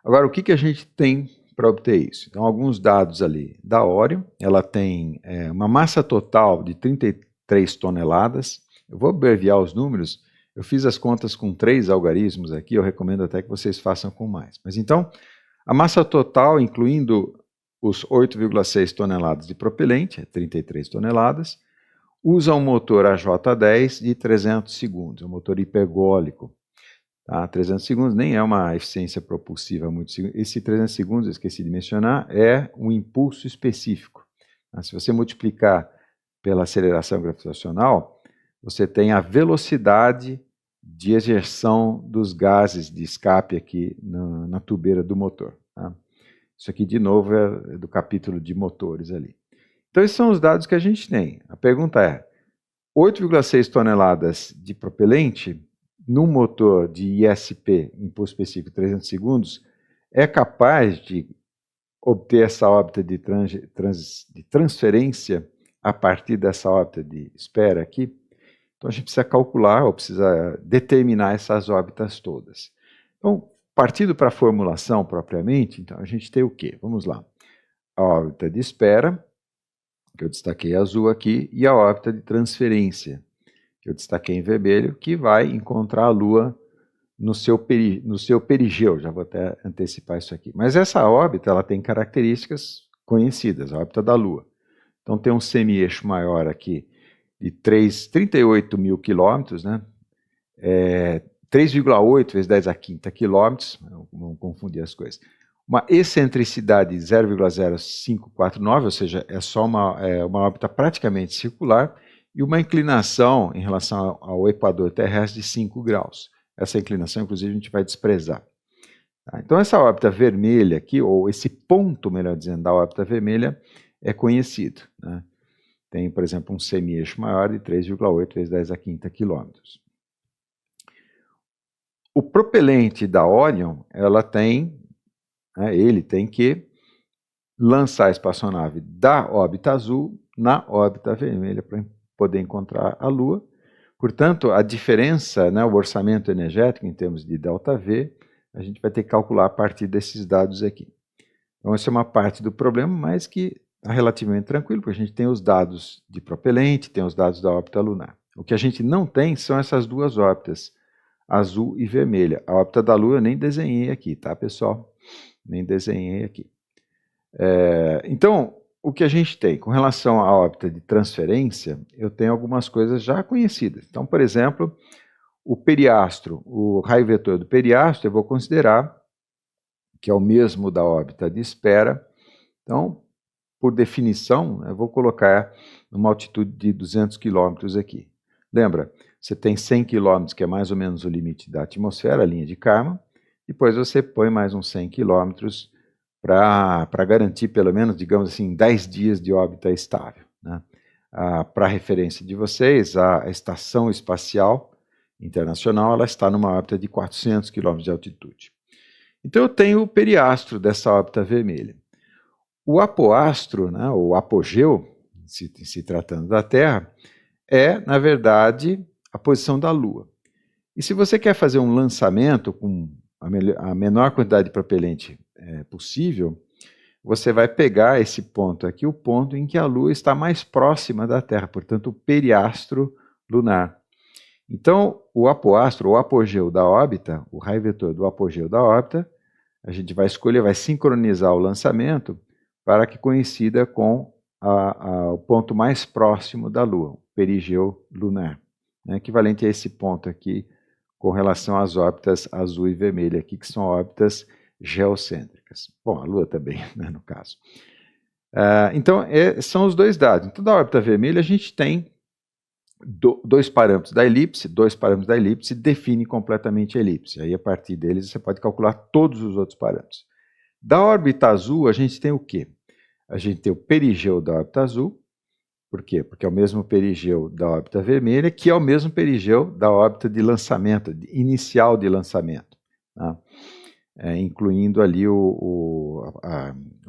Agora, o que a gente tem para obter isso? Então, alguns dados ali da Orion, ela tem uma massa total de 33 toneladas, eu vou abreviar os números, Eu fiz as contas com 3 algarismos aqui, eu recomendo até que vocês façam com mais. Mas então, a massa total, incluindo os 8,6 toneladas de propelente, 33 toneladas, usa um motor AJ10 de 300 segundos, um motor hipergólico. Tá? 300 segundos nem é uma eficiência propulsiva muito. Esse 300 segundos, eu esqueci de mencionar, é um impulso específico. Tá? Se você multiplicar pela aceleração gravitacional, você tem a velocidade de ejeção dos gases de escape aqui na tubeira do motor. Tá? Isso aqui, de novo, é do capítulo de motores ali. Então, esses são os dados que a gente tem. A pergunta é, 8,6 toneladas de propelente num motor de ISP, impulso específico 300 segundos, é capaz de obter essa órbita de transferência a partir dessa órbita de espera aqui? Então a gente precisa calcular, ou precisa determinar essas órbitas todas. Então, partindo para a formulação propriamente, então a gente tem o quê? Vamos lá. A órbita de espera, que eu destaquei azul aqui, e a órbita de transferência, que eu destaquei em vermelho, que vai encontrar a Lua no seu perigeu. Já vou até antecipar isso aqui. Mas essa órbita ela tem características conhecidas, a órbita da Lua. Então tem um semi-eixo maior aqui de 38 mil quilômetros, né? 3,8 vezes 10 a quinta quilômetros, vamos confundir as coisas. Uma excentricidade de 0,0549, ou seja, é só uma órbita praticamente circular, e uma inclinação em relação ao equador terrestre de 5 graus. Essa inclinação, inclusive, a gente vai desprezar. Tá? Então, essa órbita vermelha aqui, ou esse ponto, melhor dizendo, da órbita vermelha, é conhecido. Né? Tem, por exemplo, um semi-eixo maior de 3,8 vezes 10 a quinta quilômetros. O propelente da Orion, ele tem que lançar a espaçonave da órbita azul na órbita vermelha para poder encontrar a Lua. Portanto, a diferença, né, o orçamento energético em termos de ΔV, a gente vai ter que calcular a partir desses dados aqui. Então, essa é uma parte do problema, mas que é relativamente tranquilo, porque a gente tem os dados de propelente, tem os dados da órbita lunar. O que a gente não tem são essas duas órbitas, azul e vermelha. A órbita da Lua eu nem desenhei aqui, tá, pessoal? Nem desenhei aqui. Então, o que a gente tem com relação à órbita de transferência, eu tenho algumas coisas já conhecidas. Então, por exemplo, o periastro, o raio vetor do periastro, eu vou considerar que é o mesmo da órbita de espera. Então, por definição, eu vou colocar numa altitude de 200 km aqui. Lembra, você tem 100 km, que é mais ou menos o limite da atmosfera, a linha de Kármán, depois você põe mais uns 100 km para garantir pelo menos, digamos assim, 10 dias de órbita estável. Né? Para referência de vocês, a Estação Espacial Internacional ela está numa órbita de 400 km de altitude. Então eu tenho o periastro dessa órbita vermelha. O apoastro, né, ou apogeu, se tratando da Terra, é, na verdade, a posição da Lua. E se você quer fazer um lançamento com a menor quantidade de propelente possível, você vai pegar esse ponto aqui, o ponto em que a Lua está mais próxima da Terra, portanto, o periastro lunar. Então, o apoastro, ou apogeu da órbita, o raio vetor do apogeu da órbita, a gente vai escolher, vai sincronizar o lançamento para que coincida com o ponto mais próximo da Lua, o perigeu lunar, né, equivalente a esse ponto aqui, com relação às órbitas azul e vermelha aqui, que são órbitas geocêntricas. Bom, a Lua também, né, no caso. Então, são os dois dados. Então, da órbita vermelha, a gente tem dois parâmetros da elipse, define completamente a elipse. Aí, a partir deles, você pode calcular todos os outros parâmetros. Da órbita azul, a gente tem o quê? A gente tem o perigeu da órbita azul. Por quê? Porque é o mesmo perigeu da órbita vermelha, que é o mesmo perigeu da órbita de lançamento, inicial de lançamento, tá? Incluindo ali o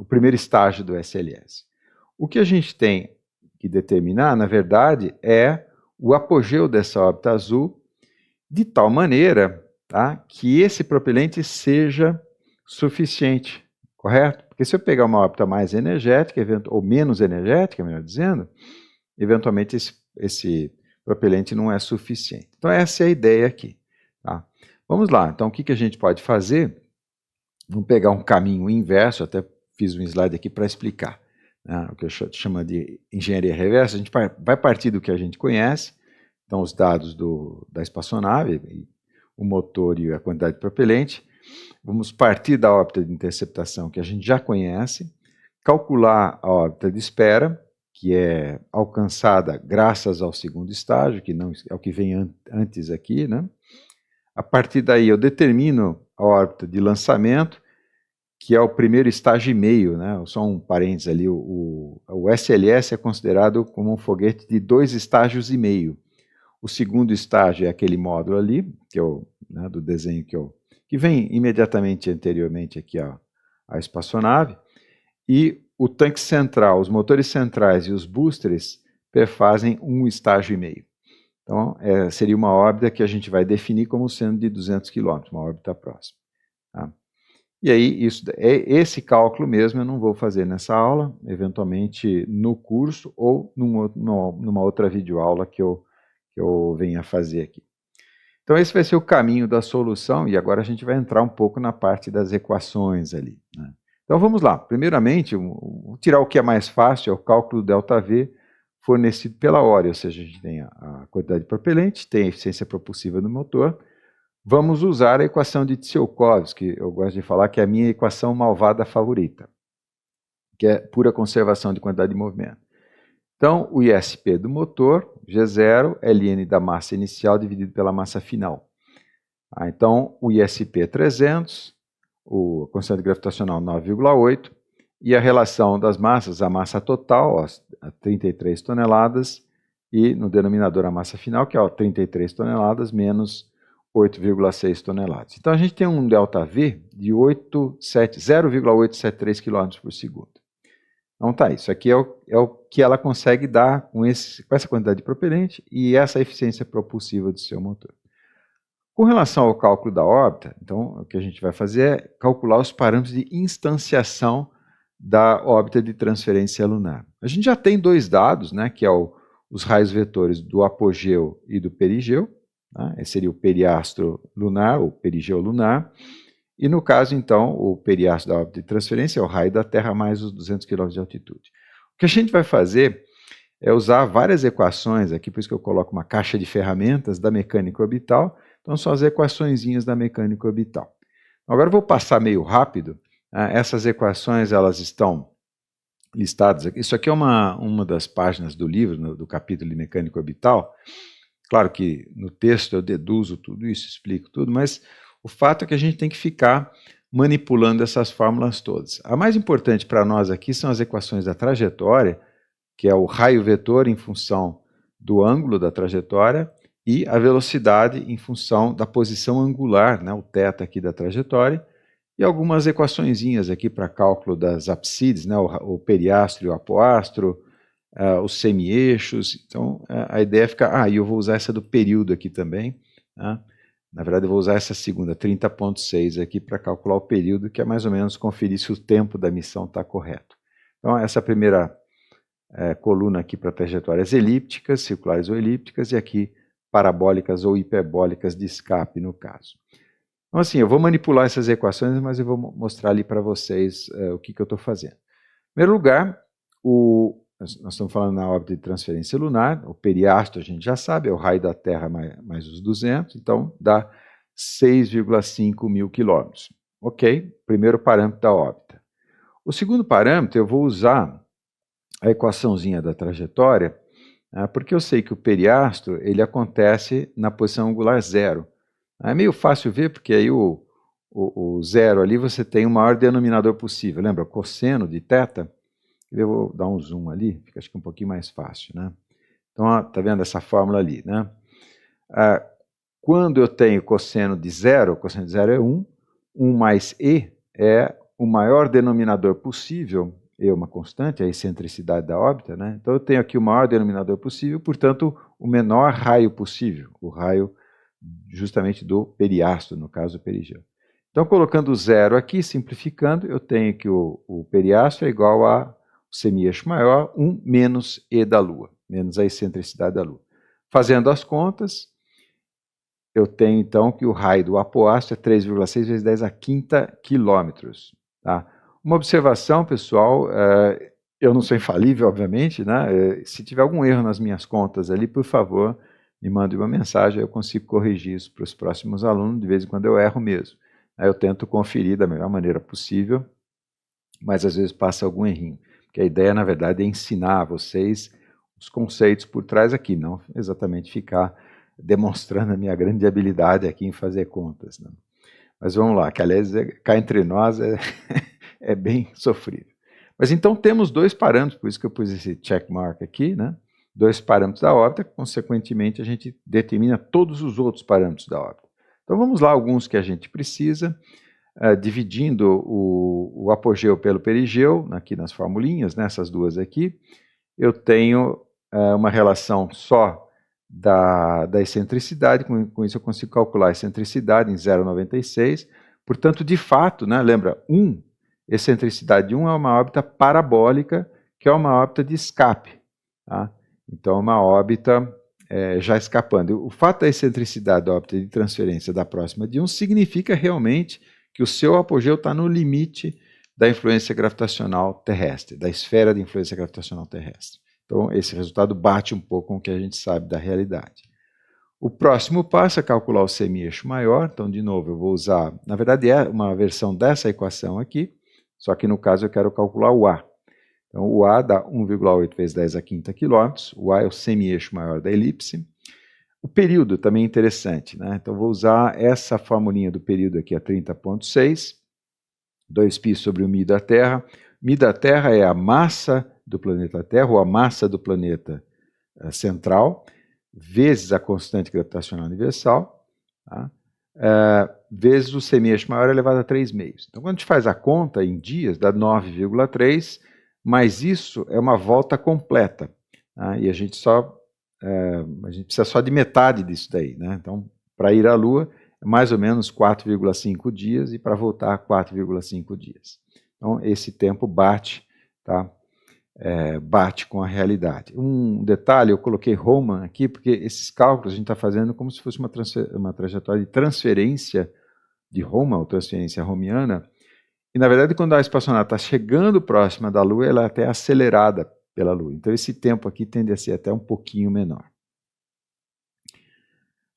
primeiro estágio do SLS. O que a gente tem que determinar, na verdade, é o apogeu dessa órbita azul, de tal maneira, tá, que esse propelente seja suficiente, correto? Porque se eu pegar uma órbita mais energética, ou menos energética, melhor dizendo, eventualmente esse propelente não é suficiente. Então essa é a ideia aqui. Tá? Vamos lá, então o que a gente pode fazer? Vamos pegar um caminho inverso, até fiz um slide aqui para explicar. Né? O que eu chamo de engenharia reversa, a gente vai partir do que a gente conhece, então os dados da espaçonave, o motor e a quantidade de propelente. Vamos partir da órbita de interceptação que a gente já conhece, calcular a órbita de espera, que é alcançada graças ao segundo estágio, que não é o que vem antes aqui, né? A partir daí eu determino a órbita de lançamento, que é o primeiro estágio e meio, né? Só um parênteses ali, o SLS é considerado como um foguete de 2 estágios e meio. O segundo estágio é aquele módulo ali, que é né, do desenho que vem imediatamente anteriormente aqui à espaçonave, e o tanque central, os motores centrais e os boosters perfazem 1 estágio e meio. Então, seria uma órbita que a gente vai definir como sendo de 200 km, uma órbita próxima. Tá? E aí, esse cálculo mesmo eu não vou fazer nessa aula, eventualmente no curso ou numa outra videoaula que eu venha fazer aqui. Então esse vai ser o caminho da solução, e agora a gente vai entrar um pouco na parte das equações ali. Né? Então vamos lá, primeiramente, vou tirar o que é mais fácil, é o cálculo do ΔV fornecido pela hora, ou seja, a gente tem a quantidade de propelente, tem a eficiência propulsiva do motor, vamos usar a equação de Tsiolkovsky, que eu gosto de falar que é a minha equação malvada favorita, que é pura conservação de quantidade de movimento. Então, o ISP do motor, G0, ln da massa inicial dividido pela massa final. Então, o ISP é 300, a constante gravitacional 9,8, e a relação das massas, a massa total, a 33 toneladas, e no denominador a massa final, que é 33 toneladas menos 8,6 toneladas. Então, a gente tem um ΔV de 0,873 km por segundo. Então tá, isso aqui é o que ela consegue dar com essa quantidade de propelente e essa eficiência propulsiva do seu motor. Com relação ao cálculo da órbita, então o que a gente vai fazer é calcular os parâmetros de instanciação da órbita de transferência lunar. A gente já tem 2 dados, né, que é os raios vetores do apogeu e do perigeu, né, esse seria o periastro lunar, ou perigeu lunar. E no caso, então, o periastro da órbita de transferência é o raio da Terra mais os 200 km de altitude. O que a gente vai fazer é usar várias equações, aqui por isso que eu coloco uma caixa de ferramentas da mecânica orbital, então são as equaçõezinhas da mecânica orbital. Agora eu vou passar meio rápido, essas equações elas estão listadas aqui. Isso aqui é uma das páginas do livro, do capítulo de mecânica orbital. Claro que no texto eu deduzo tudo isso, explico tudo, mas o fato é que a gente tem que ficar manipulando essas fórmulas todas. A mais importante para nós aqui são as equações da trajetória, que é o raio vetor em função do ângulo da trajetória e a velocidade em função da posição angular, né, o θ aqui da trajetória, e algumas equaçõezinhas aqui para cálculo das apsides, né, o periastro e o apoastro, os semi-eixos. Então a ideia fica, e eu vou usar essa do período aqui também, né? Na verdade, eu vou usar essa segunda, 30.6 aqui, para calcular o período, que é mais ou menos conferir se o tempo da missão está correto. Então, essa primeira coluna aqui para trajetórias elípticas, circulares ou elípticas, e aqui parabólicas ou hiperbólicas de escape, no caso. Então, assim, eu vou manipular essas equações, mas eu vou mostrar ali para vocês o que eu estou fazendo. Em primeiro lugar, nós estamos falando na órbita de transferência lunar, o periastro a gente já sabe, é o raio da Terra mais os 200, então dá 6,5 mil quilômetros. Ok, primeiro parâmetro da órbita. O segundo parâmetro eu vou usar a equaçãozinha da trajetória, porque eu sei que o periastro ele acontece na posição angular 0. É meio fácil ver, porque aí o 0 ali você tem o maior denominador possível, lembra? O cosseno de θ. Eu vou dar um zoom ali, fica acho que um pouquinho mais fácil, né? Então, tá vendo essa fórmula ali, né? Quando eu tenho cosseno de 0, o cosseno de 0 é 1, 1 mais e é o maior denominador possível, e uma constante, a excentricidade da órbita, né? Então eu tenho aqui o maior denominador possível, portanto, o menor raio possível, o raio justamente do periastro, no caso do perigeu. Então, colocando o 0 aqui, simplificando, eu tenho que o periastro é igual a semi-eixo maior, 1 menos e da Lua, menos a excentricidade da Lua. Fazendo as contas, eu tenho então que o raio do apoásteo é 3,6 vezes 10 a quinta quilômetros. Tá? Uma observação, pessoal, eu não sou infalível, obviamente, né? Se tiver algum erro nas minhas contas ali, por favor, me mande uma mensagem, eu consigo corrigir isso para os próximos alunos, de vez em quando eu erro mesmo. Aí eu tento conferir da melhor maneira possível, mas às vezes passa algum errinho. Porque a ideia, na verdade, é ensinar a vocês os conceitos por trás aqui, não exatamente ficar demonstrando a minha grande habilidade aqui em fazer contas. Né? Mas vamos lá, que aliás, cá entre nós é bem sofrível. Mas então temos dois parâmetros, por isso que eu pus esse check mark aqui, né? Dois parâmetros da órbita, consequentemente a gente determina todos os outros parâmetros da órbita. Então vamos lá, alguns que a gente precisa, dividindo o apogeu pelo perigeu, aqui nas formulinhas, nessas duas aqui, eu tenho uma relação só da excentricidade, com isso eu consigo calcular a excentricidade em 0,96, portanto, de fato, né, lembra, excentricidade 1 é uma órbita parabólica, que é uma órbita de escape, tá? Então, uma órbita já escapando. O fato da excentricidade da órbita de transferência da próxima de 1 significa realmente que o seu apogeu está no limite da influência gravitacional terrestre, da esfera de influência gravitacional terrestre. Então, esse resultado bate um pouco com o que a gente sabe da realidade. O próximo passo é calcular o semi-eixo maior. Então, de novo, eu vou usar, na verdade, é uma versão dessa equação aqui, só que no caso eu quero calcular o A. Então, o A dá 1,8 vezes 10 a quinta quilômetros. O A é o semi-eixo maior da elipse. O período também é interessante, né? Então, vou usar essa formulinha do período aqui, a 30,6, 2π sobre o μ da Terra. μ da Terra é a massa do planeta Terra, ou a massa do planeta central, vezes a constante gravitacional universal, tá? Vezes o semi-eixo maior elevado a 3 meios. Então, quando a gente faz a conta em dias, dá 9,3, mas isso é uma volta completa, tá? E a gente precisa só de metade disso daí, né? Então, para ir à Lua, é mais ou menos 4,5 dias, e para voltar, 4,5 dias. Então, esse tempo bate, tá? Bate com a realidade. Um detalhe, eu coloquei Roman aqui, porque esses cálculos a gente está fazendo como se fosse uma trajetória de transferência de Roma, ou transferência romiana, e na verdade quando a espaçonave está chegando próxima da Lua, ela é até acelerada pela Lua. Então esse tempo aqui tende a ser até um pouquinho menor.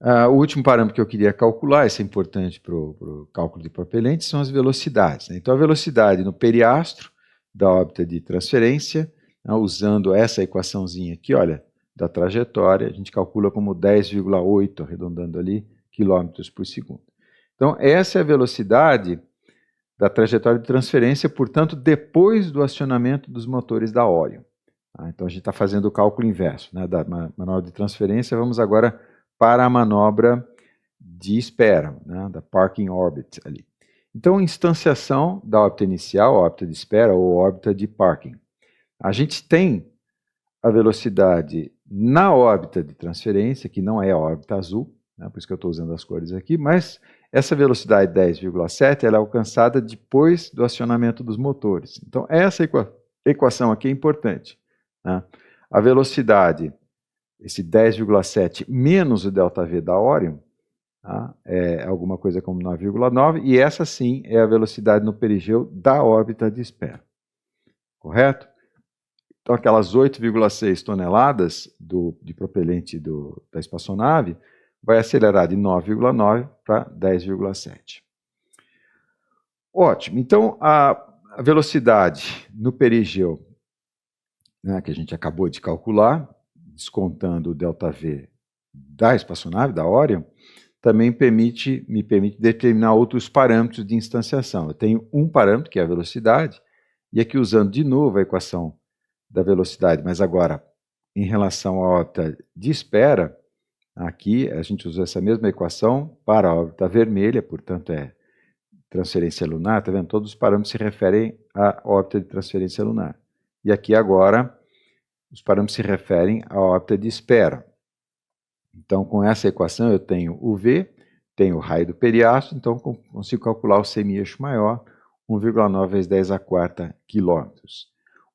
O último parâmetro que eu queria calcular, esse é importante para o cálculo de propelentes, são as velocidades, né? Então a velocidade no periastro da órbita de transferência, né, usando essa equaçãozinha aqui, olha, da trajetória, a gente calcula como 10,8, arredondando ali, quilômetros por segundo. Então essa é a velocidade da trajetória de transferência, portanto, depois do acionamento dos motores da Orion. Então a gente está fazendo o cálculo inverso, né, da manobra de transferência. Vamos agora para a manobra de espera, né, da parking orbit ali. Então, instanciação da órbita inicial, órbita de espera ou órbita de parking. A gente tem a velocidade na órbita de transferência, que não é a órbita azul, né, por isso que eu estou usando as cores aqui, mas essa velocidade 10,7 ela é alcançada depois do acionamento dos motores. Então, essa equação aqui é importante, né? A velocidade, esse 10,7 menos o ΔV da Orion, tá? É alguma coisa como 9,9, e essa sim é a velocidade no perigeu da órbita de espera. Correto? Então aquelas 8,6 toneladas de propelente da espaçonave vai acelerar de 9,9 para 10,7. Ótimo, então a velocidade no perigeu, né, que a gente acabou de calcular, descontando o ΔV da espaçonave, da Orion, também me permite determinar outros parâmetros de instanciação. Eu tenho um parâmetro, que é a velocidade, e aqui usando de novo a equação da velocidade, mas agora em relação à órbita de espera, aqui a gente usou essa mesma equação para a órbita vermelha, portanto é transferência lunar, tá vendo? Todos os parâmetros se referem à órbita de transferência lunar. E aqui agora os parâmetros se referem à órbita de espera. Então, com essa equação, eu tenho o V, tenho o raio do periastro, então consigo calcular o semi-eixo maior, 1,9 vezes 10 a quarta quilômetros.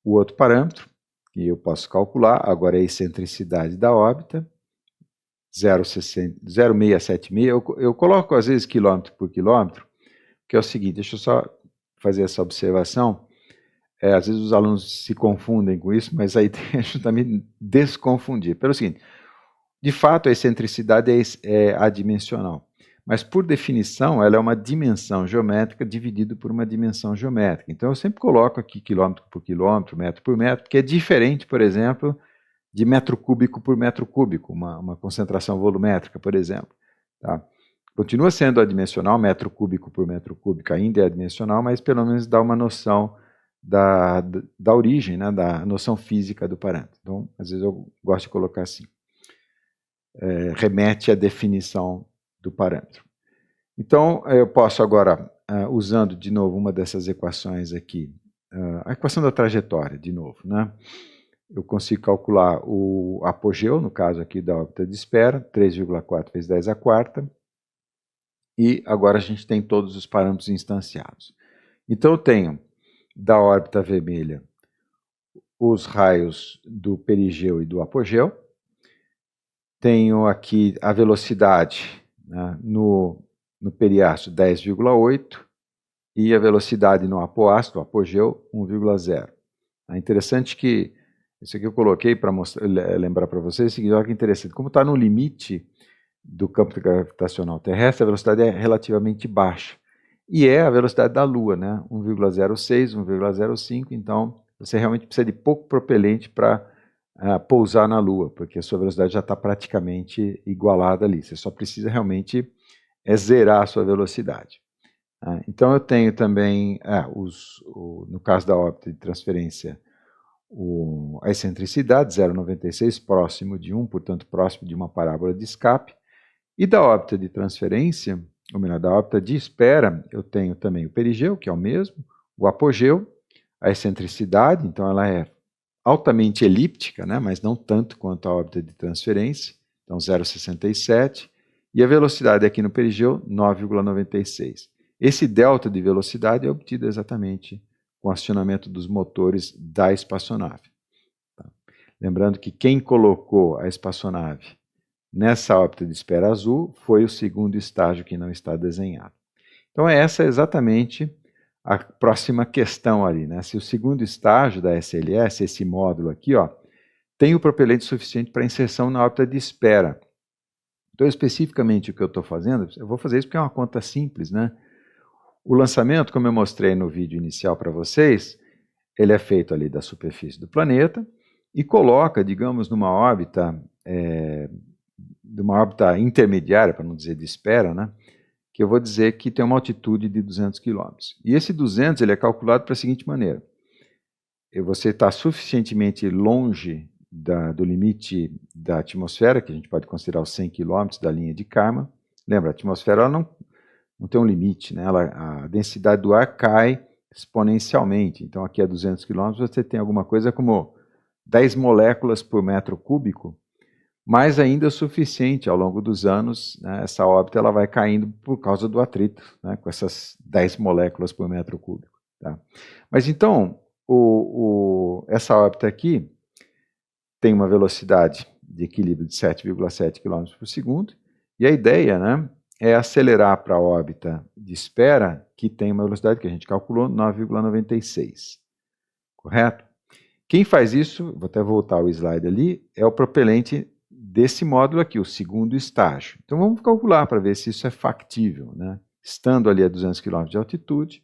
O outro parâmetro que eu posso calcular agora é a excentricidade da órbita, 0,676, eu coloco às vezes quilômetro por quilômetro, que é o seguinte, deixa eu só fazer essa observação, às vezes os alunos se confundem com isso, mas aí deixa eu também desconfundir, pelo seguinte, de fato a excentricidade é adimensional, mas por definição ela é uma dimensão geométrica dividida por uma dimensão geométrica, então eu sempre coloco aqui quilômetro por quilômetro, metro por metro, que é diferente, por exemplo, de metro cúbico por metro cúbico, uma concentração volumétrica, por exemplo. Tá? Continua sendo adimensional, metro cúbico por metro cúbico ainda é adimensional, mas pelo menos dá uma noção da origem, né, da noção física do parâmetro. Então, às vezes eu gosto de colocar assim. Remete à definição do parâmetro. Então, eu posso agora, usando de novo uma dessas equações aqui, a equação da trajetória, de novo, né? Eu consigo calcular o apogeu, no caso aqui da órbita de espera, 3,4 vezes 10 à quarta, e agora a gente tem todos os parâmetros instanciados. Então eu tenho da órbita vermelha os raios do perigeu e do apogeu, tenho aqui a velocidade, né, no periástro 10,8 e a velocidade no apoástro, apogeu, 1,0. É interessante que isso aqui eu coloquei para lembrar para vocês, olha que interessante, como está no limite do campo gravitacional terrestre, a velocidade é relativamente baixa. E é a velocidade da Lua, né? 1,06, 1,05, então você realmente precisa de pouco propelente para pousar na Lua, porque a sua velocidade já está praticamente igualada ali. Você só precisa realmente zerar a sua velocidade. Então eu tenho também, no caso da órbita de transferência, a excentricidade, 0,96, próximo de 1, portanto próximo de uma parábola de escape. E da órbita de transferência, ou melhor, da órbita de espera, eu tenho também o perigeu, que é o mesmo, o apogeu, a excentricidade, então ela é altamente elíptica, né, mas não tanto quanto a órbita de transferência, então 0,67, e a velocidade aqui no perigeu, 9,96. Esse delta de velocidade é obtido exatamente com o acionamento dos motores da espaçonave. Tá? Lembrando que quem colocou a espaçonave nessa órbita de espera azul foi o segundo estágio que não está desenhado. Então essa é exatamente a próxima questão ali, né? Se o segundo estágio da SLS, esse módulo aqui, ó, tem o propelente suficiente para inserção na órbita de espera. Então especificamente o que eu estou fazendo, eu vou fazer isso porque é uma conta simples, né? O lançamento, como eu mostrei no vídeo inicial para vocês, ele é feito ali da superfície do planeta e coloca, digamos, numa órbita intermediária, para não dizer de espera, né, que eu vou dizer que tem uma altitude de 200 km. E esse 200 ele é calculado para a seguinte maneira. Você está suficientemente longe do limite da atmosfera, que a gente pode considerar os 100 km da linha de Kármán. Lembra, a atmosfera ela não tem um limite, né? A densidade do ar cai exponencialmente. Então aqui a 200 km você tem alguma coisa como 10 moléculas por metro cúbico, mas ainda é suficiente ao longo dos anos, né, essa órbita ela vai caindo por causa do atrito, né, com essas 10 moléculas por metro cúbico. Tá? Mas então, essa órbita aqui tem uma velocidade de equilíbrio de 7,7 km por segundo, e a ideia, né, é acelerar para a órbita de espera, que tem uma velocidade que a gente calculou, 9,96. Correto? Quem faz isso, vou até voltar o slide ali, é o propelente desse módulo aqui, o segundo estágio. Então vamos calcular para ver se isso é factível, né? Estando ali a 200 km de altitude,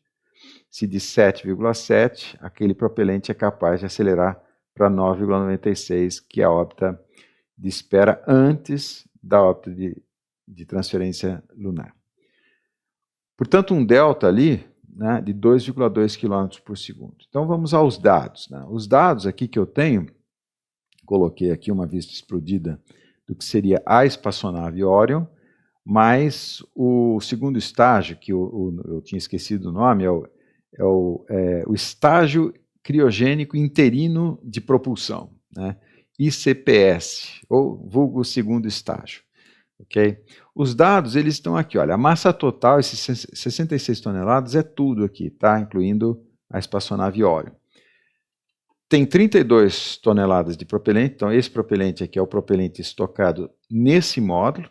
se de 7,7, aquele propelente é capaz de acelerar para 9,96, que é a órbita de espera antes da órbita de transferência lunar. Portanto, um delta ali, né, de 2,2 km por segundo. Então vamos aos dados. Né? Os dados aqui que eu tenho, coloquei aqui uma vista explodida do que seria a espaçonave Orion, mas o segundo estágio, que eu tinha esquecido o nome, é o estágio criogênico interino de propulsão, né? ICPS, ou vulgo segundo estágio. Okay? Os dados eles estão aqui, olha, a massa total, esses 66 toneladas, é tudo aqui, tá? Incluindo a espaçonave Orion. tem 32 toneladas de propelente, então esse propelente aqui é o propelente estocado nesse módulo,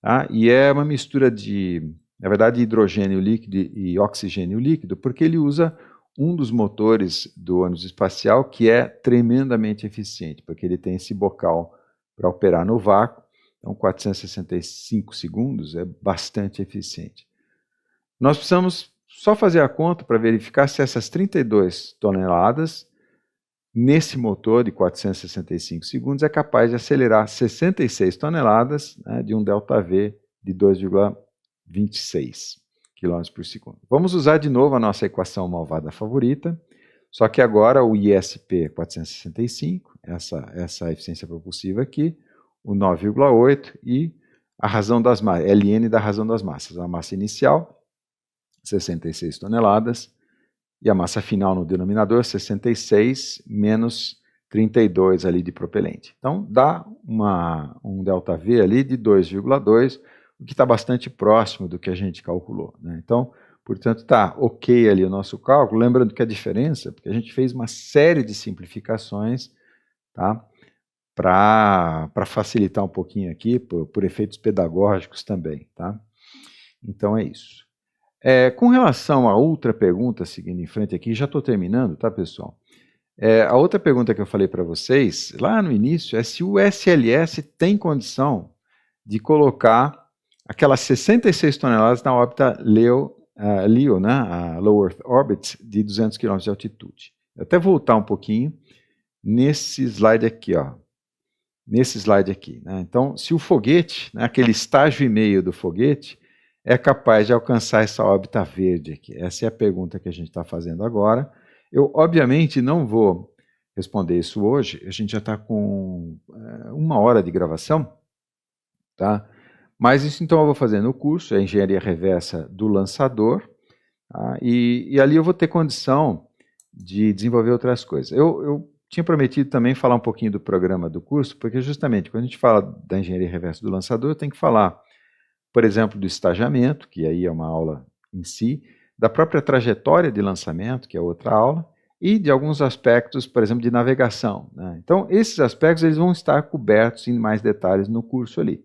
tá? E é uma mistura de, na verdade, hidrogênio líquido e oxigênio líquido, porque ele usa um dos motores do ônibus espacial que é tremendamente eficiente, porque ele tem esse bocal para operar no vácuo, então 465 segundos é bastante eficiente. Nós precisamos só fazer a conta para verificar se essas 32 toneladas nesse motor de 465 segundos é capaz de acelerar 66 toneladas, né, de um ΔV de 2,26 km por segundo. Vamos usar de novo a nossa equação malvada favorita, só que agora o ISP 465, essa eficiência propulsiva aqui, o 9,8 e a razão das massas, Ln da razão das massas, a massa inicial, 66 toneladas, e a massa final no denominador, 66 menos 32 ali de propelente. Então, dá um ΔV ali de 2,2, o que está bastante próximo do que a gente calculou, né? Então, portanto, está ok ali o nosso cálculo, lembrando que a diferença, porque a gente fez uma série de simplificações, tá? Para facilitar um pouquinho aqui, por efeitos pedagógicos também, tá? Então, é isso. Com relação à outra pergunta, seguindo em frente aqui, já estou terminando, tá, pessoal? A outra pergunta que eu falei para vocês, lá no início, é se o SLS tem condição de colocar aquelas 66 toneladas na órbita LEO, né, a Low Earth Orbit, de 200 km de altitude. Vou até voltar um pouquinho nesse slide aqui, ó. Nesse slide aqui, né? Então, se o foguete, né, aquele estágio e meio do foguete, é capaz de alcançar essa órbita verde aqui? Essa é a pergunta que a gente está fazendo agora. Eu, obviamente, não vou responder isso hoje, a gente já está com 1 hora de gravação, tá? Mas isso então eu vou fazer no curso, é Engenharia Reversa do Lançador, tá? E ali eu vou ter condição de desenvolver outras coisas. Eu tinha prometido também falar um pouquinho do programa do curso, porque justamente quando a gente fala da Engenharia Reversa do Lançador, tem que falar, por exemplo, do estagiamento, que aí é uma aula em si, da própria trajetória de lançamento, que é outra aula, e de alguns aspectos, por exemplo, de navegação, né? Então, esses aspectos eles vão estar cobertos em mais detalhes no curso ali.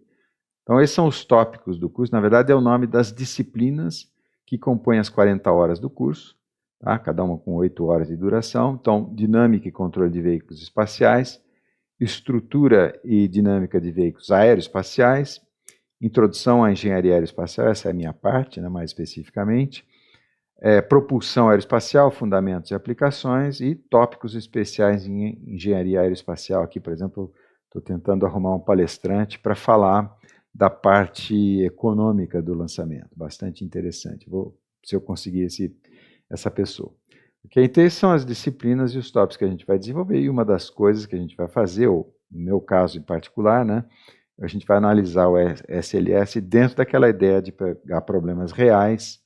Então, esses são os tópicos do curso, na verdade é o nome das disciplinas que compõem as 40 horas do curso, tá? Cada uma com 8 horas de duração. Então, dinâmica e controle de veículos espaciais, estrutura e dinâmica de veículos aeroespaciais, introdução à engenharia aeroespacial, essa é a minha parte, né, mais especificamente, propulsão aeroespacial, fundamentos e aplicações, e tópicos especiais em engenharia aeroespacial. Aqui, por exemplo, estou tentando arrumar um palestrante para falar da parte econômica do lançamento, bastante interessante, se eu conseguir essa pessoa. Okay? Então, essas são as disciplinas e os tópicos que a gente vai desenvolver, e uma das coisas que a gente vai fazer, ou no meu caso em particular, né, a gente vai analisar o SLS dentro daquela ideia de pegar problemas reais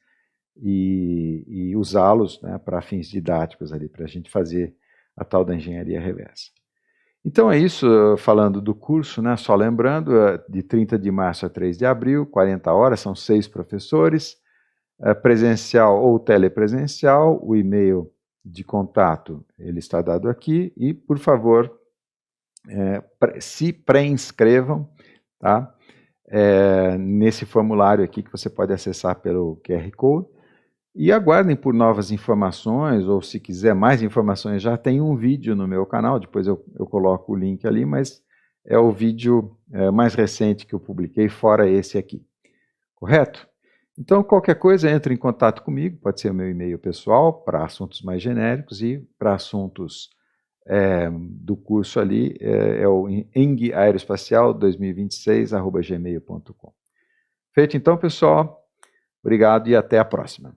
e usá-los, né, para fins didáticos ali, para a gente fazer a tal da engenharia reversa. Então é isso, falando do curso, né, só lembrando, de 30 de março a 3 de abril, 40 horas, são 6 professores, presencial ou telepresencial, o e-mail de contato, ele está dado aqui, e por favor, se pré-inscrevam, tá? Nesse formulário aqui que você pode acessar pelo QR Code, e aguardem por novas informações, ou se quiser mais informações, já tem um vídeo no meu canal, depois eu coloco o link ali, mas é o vídeo mais recente que eu publiquei, fora esse aqui, correto? Então, qualquer coisa, entre em contato comigo, pode ser o meu e-mail pessoal, para assuntos mais genéricos, e para assuntos do curso ali, é o engaeroespacial2026@gmail.com. Feito então, pessoal, obrigado e até a próxima.